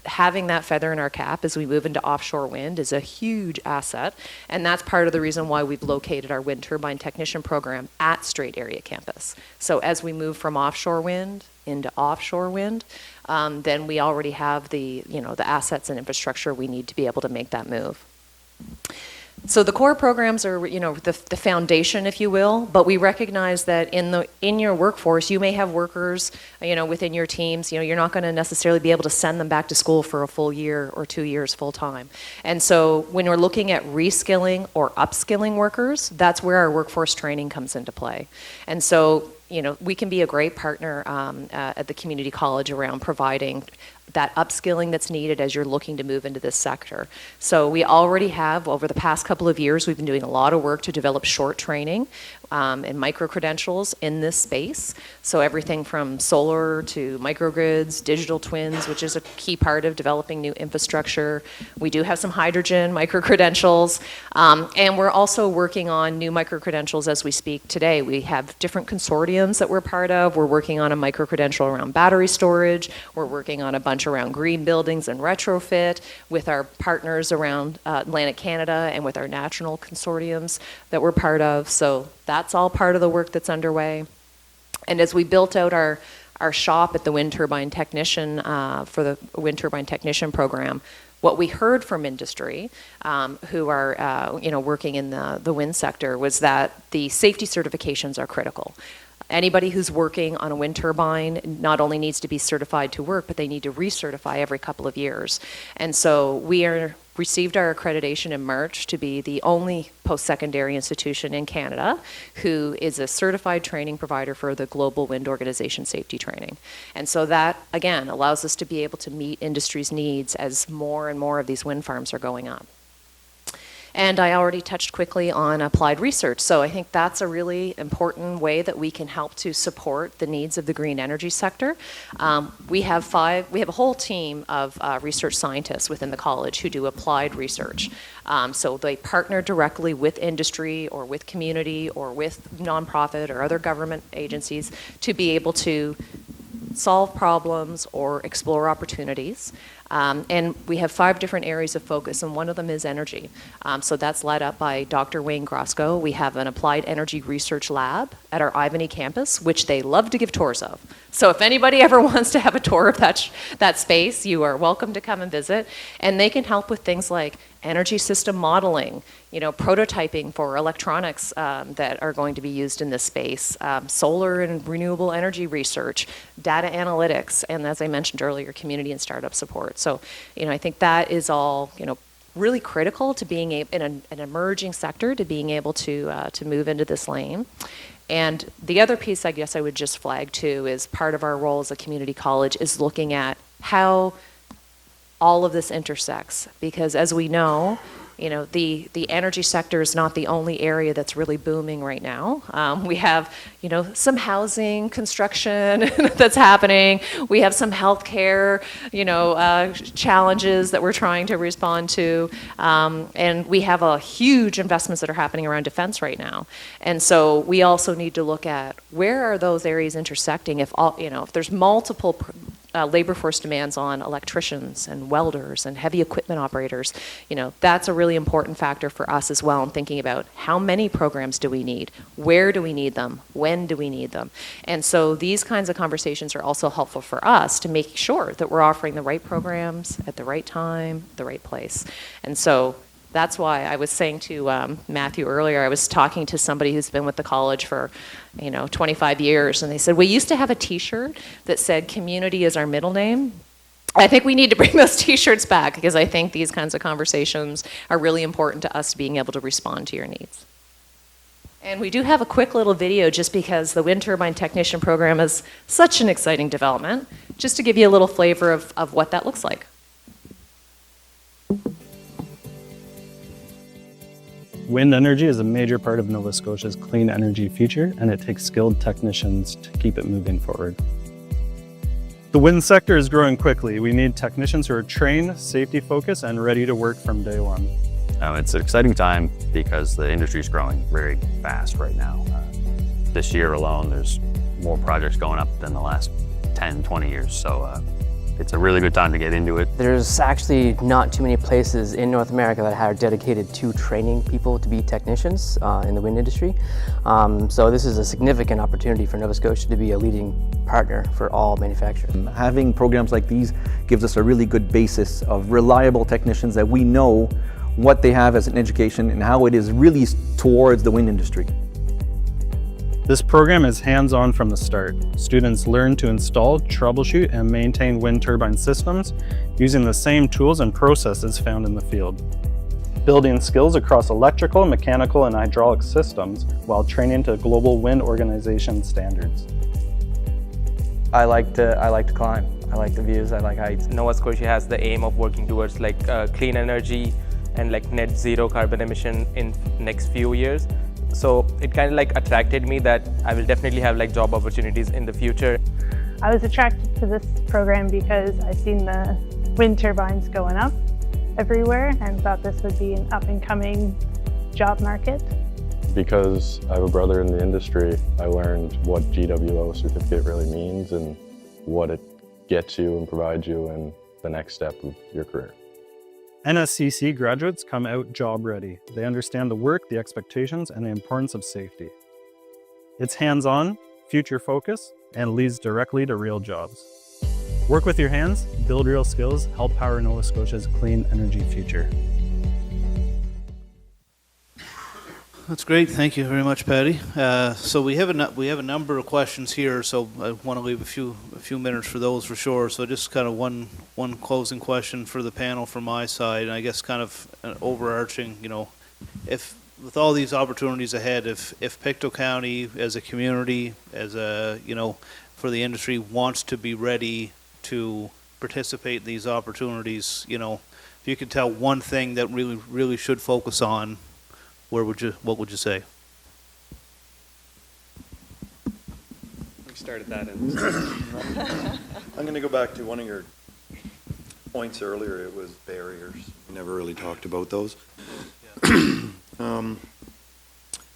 having that feather in our cap as we move into offshore wind is a huge asset, and that's part of the reason why we've located our wind turbine technician program at Strait Area Campus. So as we move from offshore wind into offshore wind, then we already have the assets and infrastructure we need to be able to make that move. So the core programs are, the foundation, if you will, but we recognize that in your workforce, you may have workers, within your teams, you're not going to necessarily be able to send them back to school for a full year or 2 years full time. And so when we're looking at reskilling or upskilling workers, that's where our workforce training comes into play. And so, we can be a great partner at the community college around providing that upskilling that's needed as you're looking to move into this sector. So we already have, over the past couple of years, we've been doing a lot of work to develop short training and micro-credentials in this space. So everything from solar to microgrids, digital twins, which is a key part of developing new infrastructure. We do have some hydrogen micro-credentials, and we're also working on new micro-credentials as we speak today. We have different consortiums that we're part of. We're working on a micro-credential around battery storage. We're working on a bunch around green buildings and retrofit with our partners around Atlantic Canada and with our national consortiums that we're part of. So that's all part of the work that's underway. And as we built out our shop at the wind turbine technician for the wind turbine technician program, what we heard from industry who are working in the wind sector was that the safety certifications are critical. Anybody who's working on a wind turbine not only needs to be certified to work, but they need to recertify every couple of years. And so we received our accreditation in March to be the only post-secondary institution in Canada who is a certified training provider for the Global Wind Organization safety training. And so that, again, allows us to be able to meet industry's needs as more and more of these wind farms are going up. And I already touched quickly on applied research. So I think that's a really important way that we can help to support the needs of the green energy sector. We have a whole team of research scientists within the college who do applied research. So they partner directly with industry or with community or with nonprofit or other government agencies to be able to solve problems or explore opportunities. And we have 5 different areas of focus, and one of them is energy. So that's led up by Dr. Wayne Grosco. We have an applied energy research lab at our Ivany campus, which they love to give tours of. So if anybody ever wants to have a tour of that space, you are welcome to come and visit. And they can help with things like energy system modeling, prototyping for electronics that are going to be used in this space, solar and renewable energy research, data analytics, and as I mentioned earlier, community and startup support. So, I think that is all, really critical to being in an emerging sector, to being able to move into this lane. And the other piece I guess I would just flag too is part of our role as a community college is looking at how all of this intersects, because as we know, the energy sector is not the only area that's really booming right now. We have, some housing construction that's happening. We have some healthcare, challenges that we're trying to respond to. And we have a huge investments that are happening around defense right now. And so we also need to look at where are those areas intersecting if there's multiple labor force demands on electricians and welders and heavy equipment operators, that's a really important factor for us as well in thinking about how many programs do we need, where do we need them, when do we need them. And so these kinds of conversations are also helpful for us to make sure that we're offering the right programs at the right time, the right place. And so that's why I was saying to Matthew earlier, I was talking to somebody who's been with the college for 25 years, and they said, we used to have a t-shirt that said community is our middle name. I think we need to bring those t-shirts back because I think these kinds of conversations are really important to us being able to respond to your needs. And we do have a quick little video just because the wind turbine technician program is such an exciting development, just to give you a little flavor of what that looks like. Wind energy is a major part of Nova Scotia's clean energy future, and it takes skilled technicians to keep it moving forward. The wind sector is growing quickly. We need technicians who are trained, safety-focused, and ready to work from day one. It's an exciting time because the industry is growing very fast right now. This year alone, there's more projects going up than the last 10, 20 years. So it's a really good time to get into it. There's actually not too many places in North America that are dedicated to training people to be technicians in the wind industry. So this is a significant opportunity for Nova Scotia to be a leading partner for all manufacturers. Having programs like these gives us a really good basis of reliable technicians that we know what they have as an education and how it is really towards the wind industry. This program is hands-on from the start. Students learn to install, troubleshoot, and maintain wind turbine systems using the same tools and processes found in the field. Building skills across electrical, mechanical, and hydraulic systems while training to global wind organization standards. I like to climb. I like the views. I like heights. Nova Scotia has the aim of working towards clean energy and net zero carbon emission in next few years. So it kind of attracted me that I will definitely have job opportunities in the future. I was attracted to this program because I've seen the wind turbines going up everywhere and thought this would be an up-and-coming job market. Because I have a brother in the industry, I learned what GWO certificate really means and what it gets you and provides you in the next step of your career. NSCC graduates come out job ready. They understand the work, the expectations, and the importance of safety. It's hands-on, future-focused, and leads directly to real jobs. Work with your hands, build real skills, help power Nova Scotia's clean energy future. That's great. Thank you very much, Patty. So we have a number of questions here, so I want to leave a few minutes for those for sure. So just kind of one closing question for the panel from my side, and I guess kind of an overarching, if with all these opportunities ahead, if Pictou County as a community, as a for the industry wants to be ready to participate in these opportunities, if you could tell one thing that really should focus on, what would you say? We started that in. I'm going to go back to one of your points earlier. It was barriers. We never really talked about those.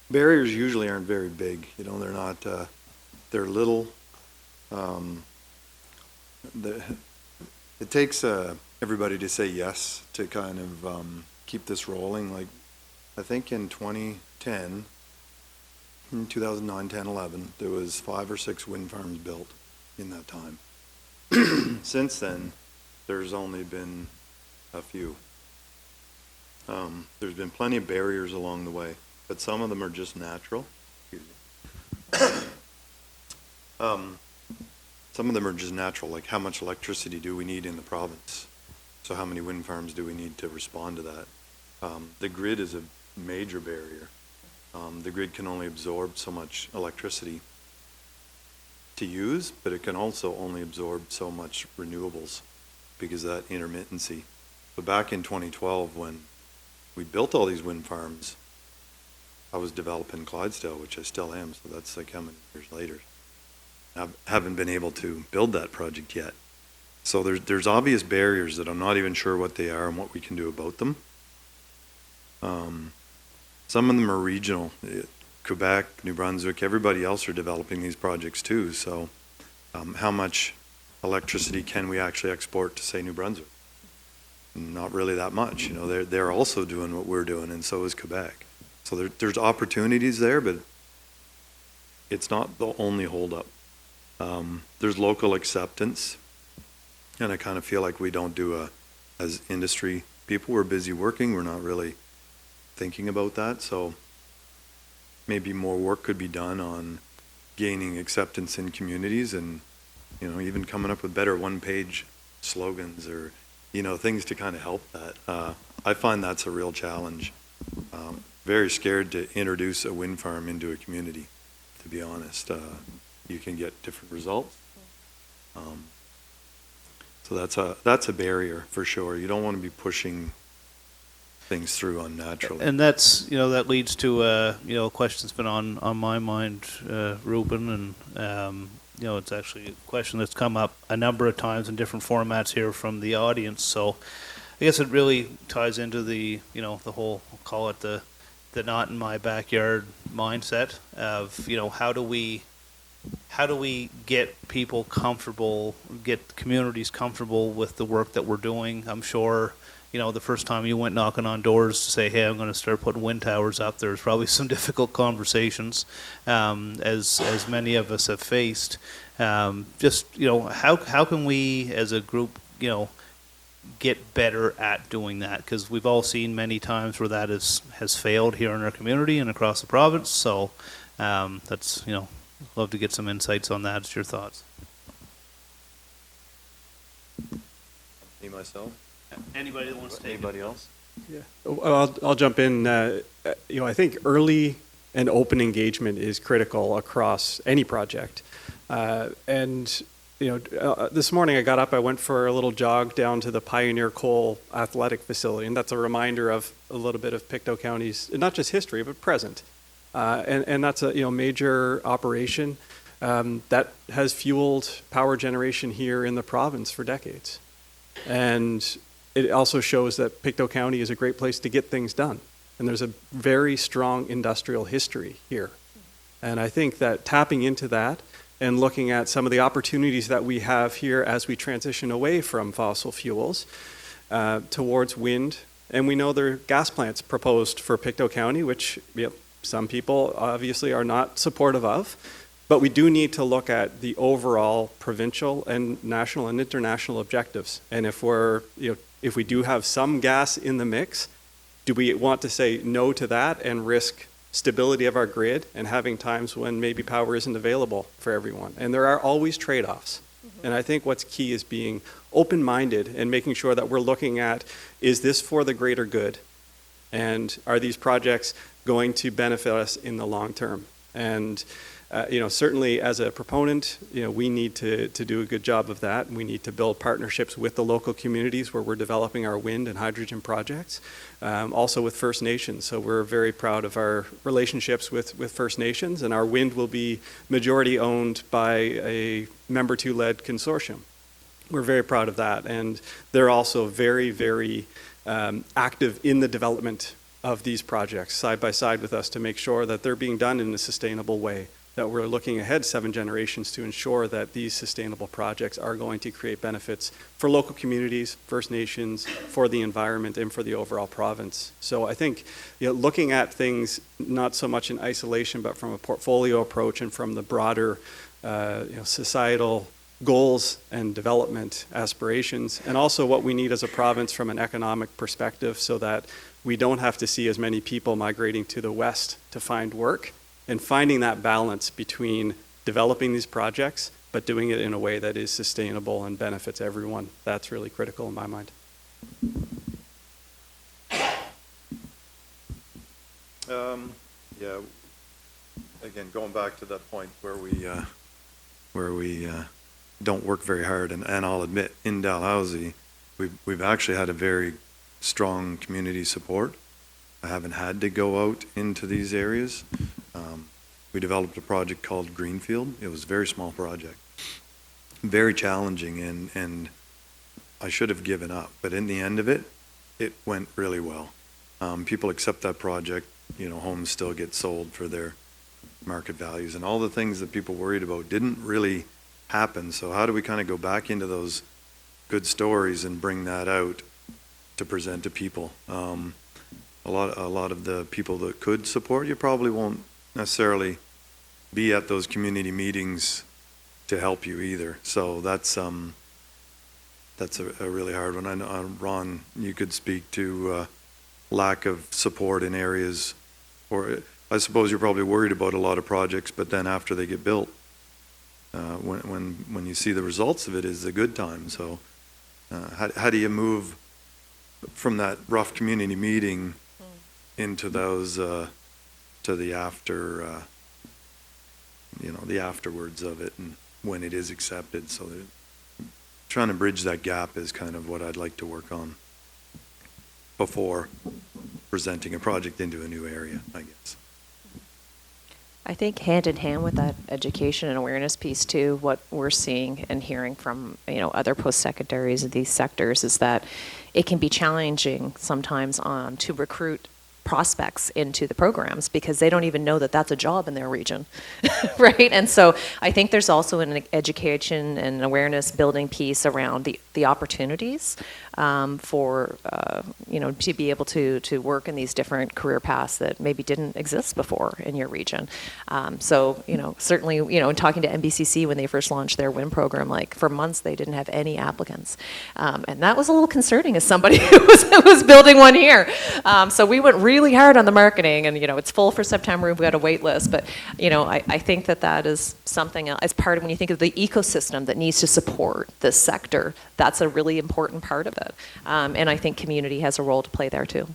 Barriers usually aren't very big. You know, they're not. They're little. It takes everybody to say yes to kind of keep this rolling. Like, I think in 2010, in 2009, 10, 11, there was 5 or 6 wind farms built in that time. Since then, there's only been a few. There's been plenty of barriers along the way, but some of them are just natural. Some of them are just natural, like how much electricity do we need in the province? So how many wind farms do we need to respond to that? The grid is a major barrier. The grid can only absorb so much electricity to use, but it can also only absorb so much renewables because of that intermittency. So back in 2012, when we built all these wind farms, I was developing Clydesdale, which I still am, so that's like how many years later. I haven't been able to build that project yet. So there's obvious barriers that I'm not even sure what they are and what we can do about them. Some of them are regional. Quebec, New Brunswick, everybody else are developing these projects too. So how much electricity can we actually export to, say, New Brunswick? Not really that much. You know, they're also doing what we're doing, and so is Quebec. So there's opportunities there, but it's not the only holdup. There's local acceptance, and I kind of feel like we don't do as industry people, we're busy working, we're not really thinking about that, so maybe more work could be done on gaining acceptance in communities and, you know, even coming up with better one-page slogans or, you know, things to kind of help that. I find that's a real challenge. Very scared to introduce a wind farm into a community, to be honest. You can get different results. So that's a barrier for sure. You don't want to be pushing things through unnaturally. And that's, you know, that leads to, you know, a question that's been on my mind, Ruben, and, you know, it's actually a question that's come up a number of times in different formats here from the audience. So I guess it really ties into the, you know, the whole, we'll call it the not in my backyard mindset of, you know, how do we get people comfortable, get communities comfortable with the work that we're doing? I'm sure, you know, the first time you went knocking on doors to say, hey, I'm going to start putting wind towers up, there's probably some difficult conversations, as many of us have faced. Just, you know, how can we as a group, you know, get better at doing that? Because we've all seen many times where that has failed here in our community and across the province. So that's, you know, love to get some insights on that. It's your thoughts. Me, myself? Anybody that wants to take Anybody else? Yeah. I'll jump in. You know, I think early and open engagement is critical across any project. And, you know, this morning I got up, I went for a little jog down to the Pioneer Coal Athletic Facility, and that's a reminder of a little bit of Pictou County's, not just history, but present. And that's a, you know, major operation that has fueled power generation here in the province for decades. And it also shows that Pictou County is a great place to get things done. And there's a very strong industrial history here. And I think that tapping into that and looking at some of the opportunities that we have here as we transition away from fossil fuels towards wind. And we know there are gas plants proposed for Pictou County, which, you know, some people obviously are not supportive of, but we do need to look at the overall provincial and national and international objectives. And if if we do have some gas in the mix, do we want to say no to that and risk stability of our grid and having times when maybe power isn't available for everyone? And there are always trade-offs. Mm-hmm. And I think what's key is being open-minded and making sure that we're looking at, is this for the greater good? And are these projects going to benefit us in the long term? And certainly as a proponent, we need to do a good job of that. We need to build partnerships with the local communities where we're developing our wind and hydrogen projects, also with First Nations. So we're very proud of our relationships with First Nations, and our wind will be majority owned by a member 2-led consortium. We're very proud of that, and they're also very, very active in the development of these projects side by side with us to make sure that they're being done in a sustainable way, that we're looking ahead 7 generations to ensure that these sustainable projects are going to create benefits for local communities, First Nations, for the environment, and for the overall province. So I think looking at things not so much in isolation, but from a portfolio approach and from the broader societal goals and development aspirations, and also what we need as a province from an economic perspective so that we don't have to see as many people migrating to the west to find work, and finding that balance between developing these projects but doing it in a way that is sustainable and benefits everyone. That's really critical in my mind. Yeah, again, going back to that point where we don't work very hard, and I'll admit, in Dalhousie, we've actually had a very strong community support. I haven't had to go out into these areas. We developed a project called Greenfield. It was a very small project, very challenging, and I should have given up. But in the end of it, it went really well. People accept that project. Homes still get sold for their market values, and all the things that people worried about didn't really happen. So how do we kind of go back into those good stories and bring that out to present to people? A lot of the people that could support you probably won't necessarily be at those community meetings to help you either. So that's a really hard one. I know, Ron, you could speak to lack of support in areas, or I suppose you're probably worried about a lot of projects, but then after they get built, when you see the results of it is a good time. So how do you move from that rough community meeting into those to the after the afterwards of it, and when it is accepted? So trying to bridge that gap is kind of what I'd like to work on before presenting a project into a new area, I guess. I think hand in hand with that education and awareness piece too, what we're seeing and hearing from other post-secondaries of these sectors is that it can be challenging sometimes to recruit prospects into the programs because they don't even know that that's a job in their region, right? And so I think there's also an education and awareness building piece around the opportunities for to be able to work in these different career paths that maybe didn't exist before in your region. So certainly in talking to NBCC when they first launched their WIN program, like for months they didn't have any applicants, and that was a little concerning as somebody who was building one here. So we went really hard on the marketing, and it's full for September. We've got a wait list, but I think that is something as part of when you think of the ecosystem that needs to support this sector. That's a really important part of it, and I think community has a role to play there too.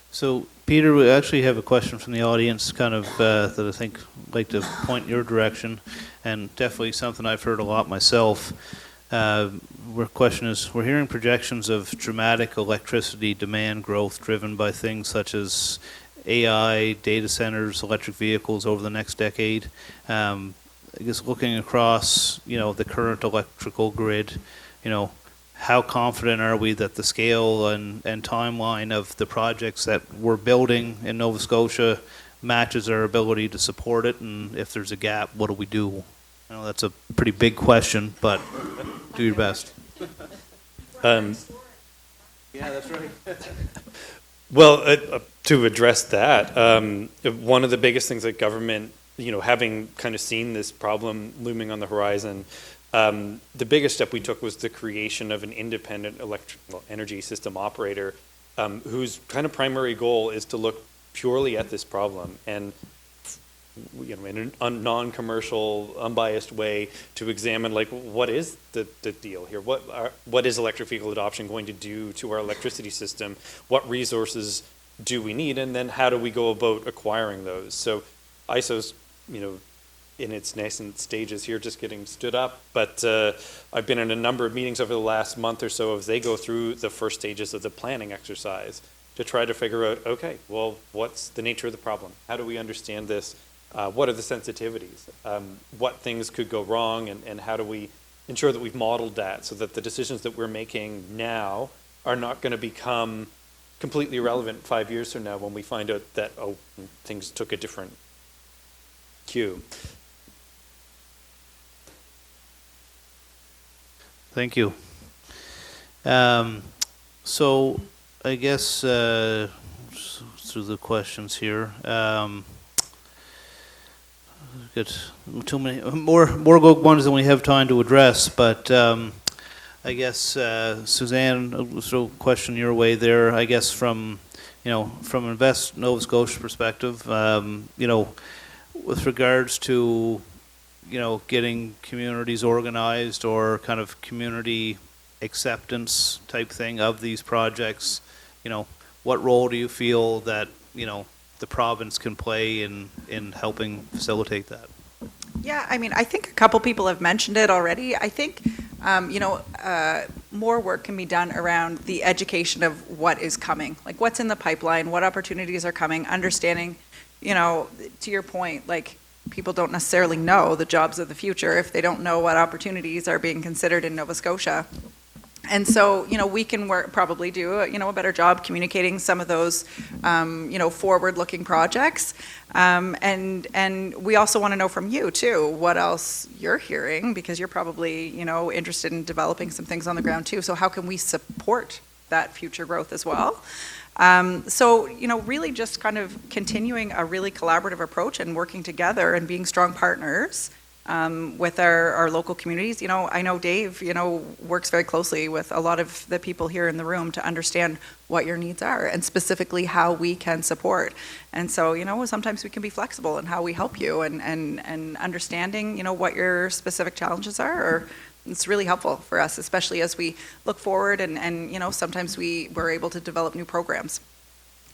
So, Peter, we actually have a question from the audience, kind of that I think I'd like to point your direction, and definitely something I've heard a lot myself. Our question is, we're hearing projections of dramatic electricity demand growth driven by things such as AI, data centers, electric vehicles over the next decade. I guess looking across, the current electrical grid, how confident are we that the scale and timeline of the projects that we're building in Nova Scotia matches our ability to support it? And if there's a gap, what do we do? I know that's a pretty big question, but do your best. Yeah, that's right. Well, to address that, one of the biggest things that government, having kind of seen this problem looming on the horizon, the biggest step we took was the creation of an independent electrical energy system operator whose kind of primary goal is to look purely at this problem and in a non-commercial, unbiased way to examine what is the deal here? What is electric vehicle adoption going to do to our electricity system? What resources do we need? And then how do we go about acquiring those? So ISO's in its nascent stages here, just getting stood up. But I've been in a number of meetings over the last month or so as they go through the first stages of the planning exercise to try to figure out, okay, well, what's the nature of the problem? How do we understand this? What are the sensitivities? What things could go wrong, and how do we ensure that we've modeled that so that the decisions that we're making now are not going to become completely irrelevant 5 years from now when we find out that, oh, things took a different cue. Thank you. So I guess through the questions here, got too many more ones than we have time to address, but I guess Suzanne, I'll throw a question your way there. I guess from Invest Nova Scotia perspective, with regards to getting communities organized or kind of community acceptance type thing of these projects, what role do you feel that the province can play in helping facilitate that? Yeah, I mean, I think a couple people have mentioned it already. I think, more work can be done around the education of what is coming, like what's in the pipeline, what opportunities are coming, understanding, to your point, like people don't necessarily know the jobs of the future if they don't know what opportunities are being considered in Nova Scotia. And so, we can probably do a better job communicating some of those, forward-looking projects. And we also want to know from you, too, what else you're hearing, because you're probably, interested in developing some things on the ground, too. So how can we support that future growth as well? So, really just kind of continuing a really collaborative approach and working together and being strong partners with our local communities. I know Dave, works very closely with a lot of the people here in the room to understand what your needs are and specifically how we can support. And so, sometimes we can be flexible in how we help you and understanding, what your specific challenges are. Or it's really helpful for us, especially as we look forward and sometimes we're able to develop new programs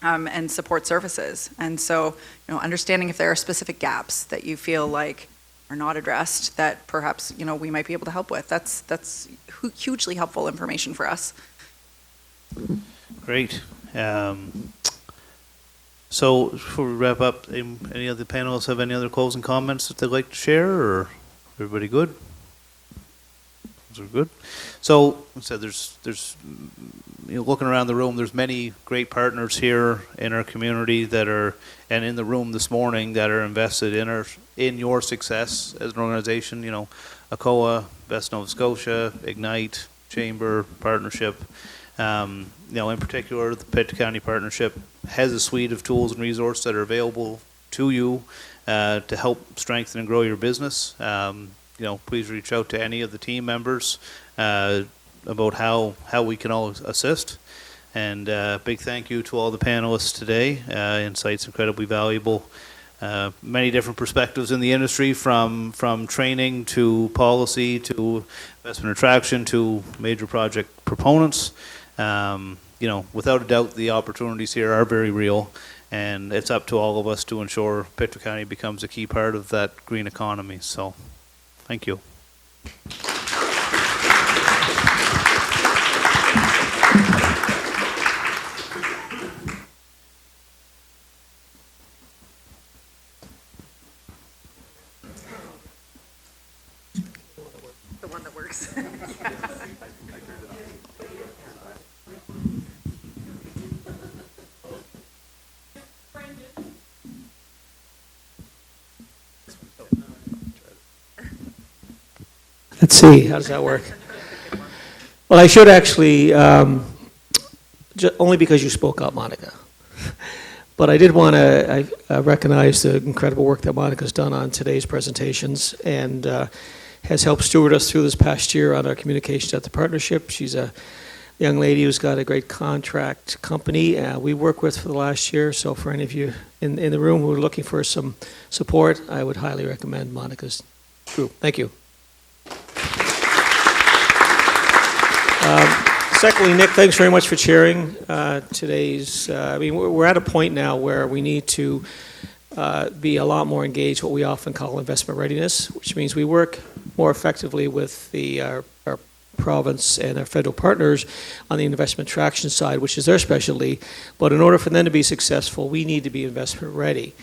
and support services. And so, understanding if there are specific gaps that you feel like are not addressed that perhaps we might be able to help with. That's hugely helpful information for us. Great. So before we wrap up, any other panelists have any other closing comments that they'd like to share, or everybody good? Those are good. So I said there's looking around the room, there's many great partners here in our community that are, and in the room this morning, that are invested in your success as an organization. ACOA, Best Nova Scotia, Ignite, Chamber, Partnership. In particular, the Pictou County Partnership has a suite of tools and resources that are available to you to help strengthen and grow your business. Please reach out to any of the team members about how we can all assist. And big thank you to all the panelists today. Insights incredibly valuable. Many different perspectives in the industry, from training to policy to investment attraction to major project proponents. Without a doubt, the opportunities here are very real, and it's up to all of us to ensure Pictou County becomes a key part of that green economy. So, thank you. The one that works. Let's see, how does that work? Well, I should actually, only because you spoke out, Monica. But I did want to recognize the incredible work that Monica's done on today's presentations and has helped steward us through this past year on our communications at the partnership. She's a young lady who's got a great contract company we work with for the last year. So for any of you in the room who are looking for some support, I would highly recommend Monica's group. Thank you. Secondly, Nick, thanks very much for chairing today's. We're at a point now where we need to be a lot more engaged, what we often call investment readiness, which means we work more effectively with our province and our federal partners on the investment traction side, which is their specialty. But in order for them to be successful, we need to be investment ready.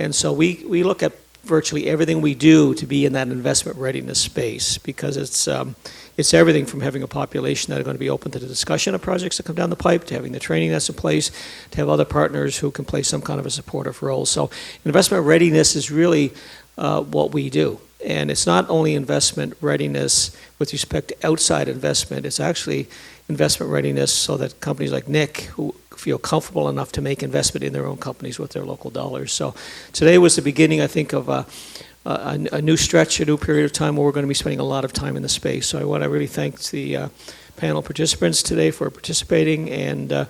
And so we look at virtually everything we do to be in that investment readiness space, because it's everything from having a population that are going to be open to the discussion of projects that come down the pipe, to having the training that's in place, to have other partners who can play some kind of a supportive role. So investment readiness is really what we do. And it's not only investment readiness with respect to outside investment, it's actually investment readiness so that companies like Nick, who feel comfortable enough to make investment in their own companies with their local dollars. So today was the beginning, I think, of a new stretch, a new period of time where we're going to be spending a lot of time in the space. So I want to really thank the panel participants today for participating, and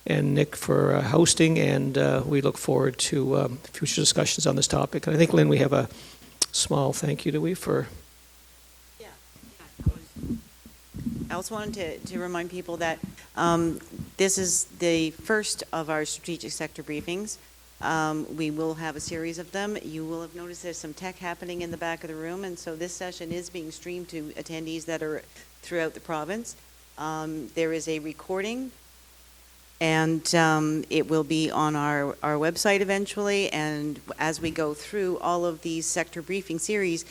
Nick for hosting, and we look forward to future discussions on this topic. And I think, Lynn, we have a small thank you, do we, for... I also wanted to remind people that this is the first of our strategic sector briefings. We will have a series of them. You will have noticed there's some tech happening in the back of the room, and so this session is being streamed to attendees that are throughout the province. There is a recording, and it will be on our website eventually, and as we go through all of these sector briefing series,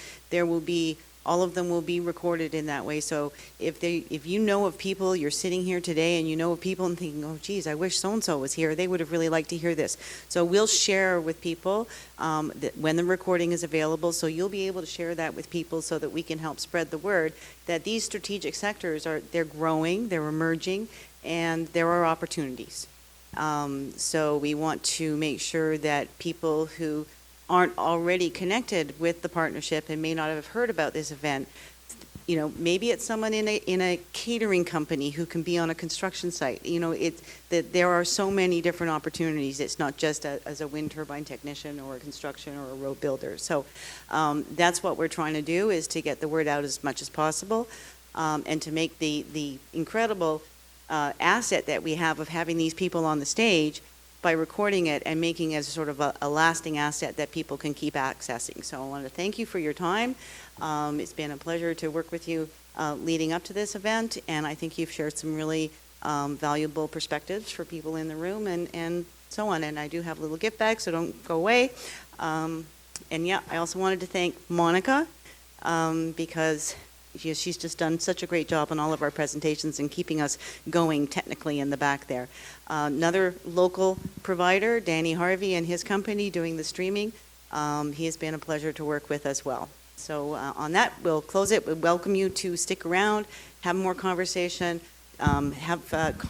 all of them will be recorded in that way. So if you know of people, you're sitting here today and you know of people and thinking, oh geez, I wish so-and-so was here, they would have really liked to hear this. So we'll share with people when the recording is available, so you'll be able to share that with people so that we can help spread the word that these strategic sectors they're growing, they're emerging, and there are opportunities. So we want to make sure that people who aren't already connected with the partnership and may not have heard about this event, maybe it's someone in a catering company who can be on a construction site. There are so many different opportunities. It's not just as a wind turbine technician or a construction or a road builder. So that's what we're trying to do, is to get the word out as much as possible, and to make the incredible asset that we have of having these people on the stage by recording it and making it as sort of a lasting asset that people can keep accessing. So I want to thank you for your time. It's been a pleasure to work with you leading up to this event, and I think you've shared some really valuable perspectives for people in the room and so on. And I do have a little gift bag, so don't go away. And yeah, I also wanted to thank Monica because she's just done such a great job on all of our presentations and keeping us going technically in the back there. Another local provider, Danny Harvey and his company doing the streaming, he has been a pleasure to work with as well. So on that, we'll close it. We welcome you to stick around, have more conversation, have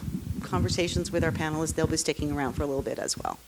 conversations with our panelists. They'll be sticking around for a little bit as well.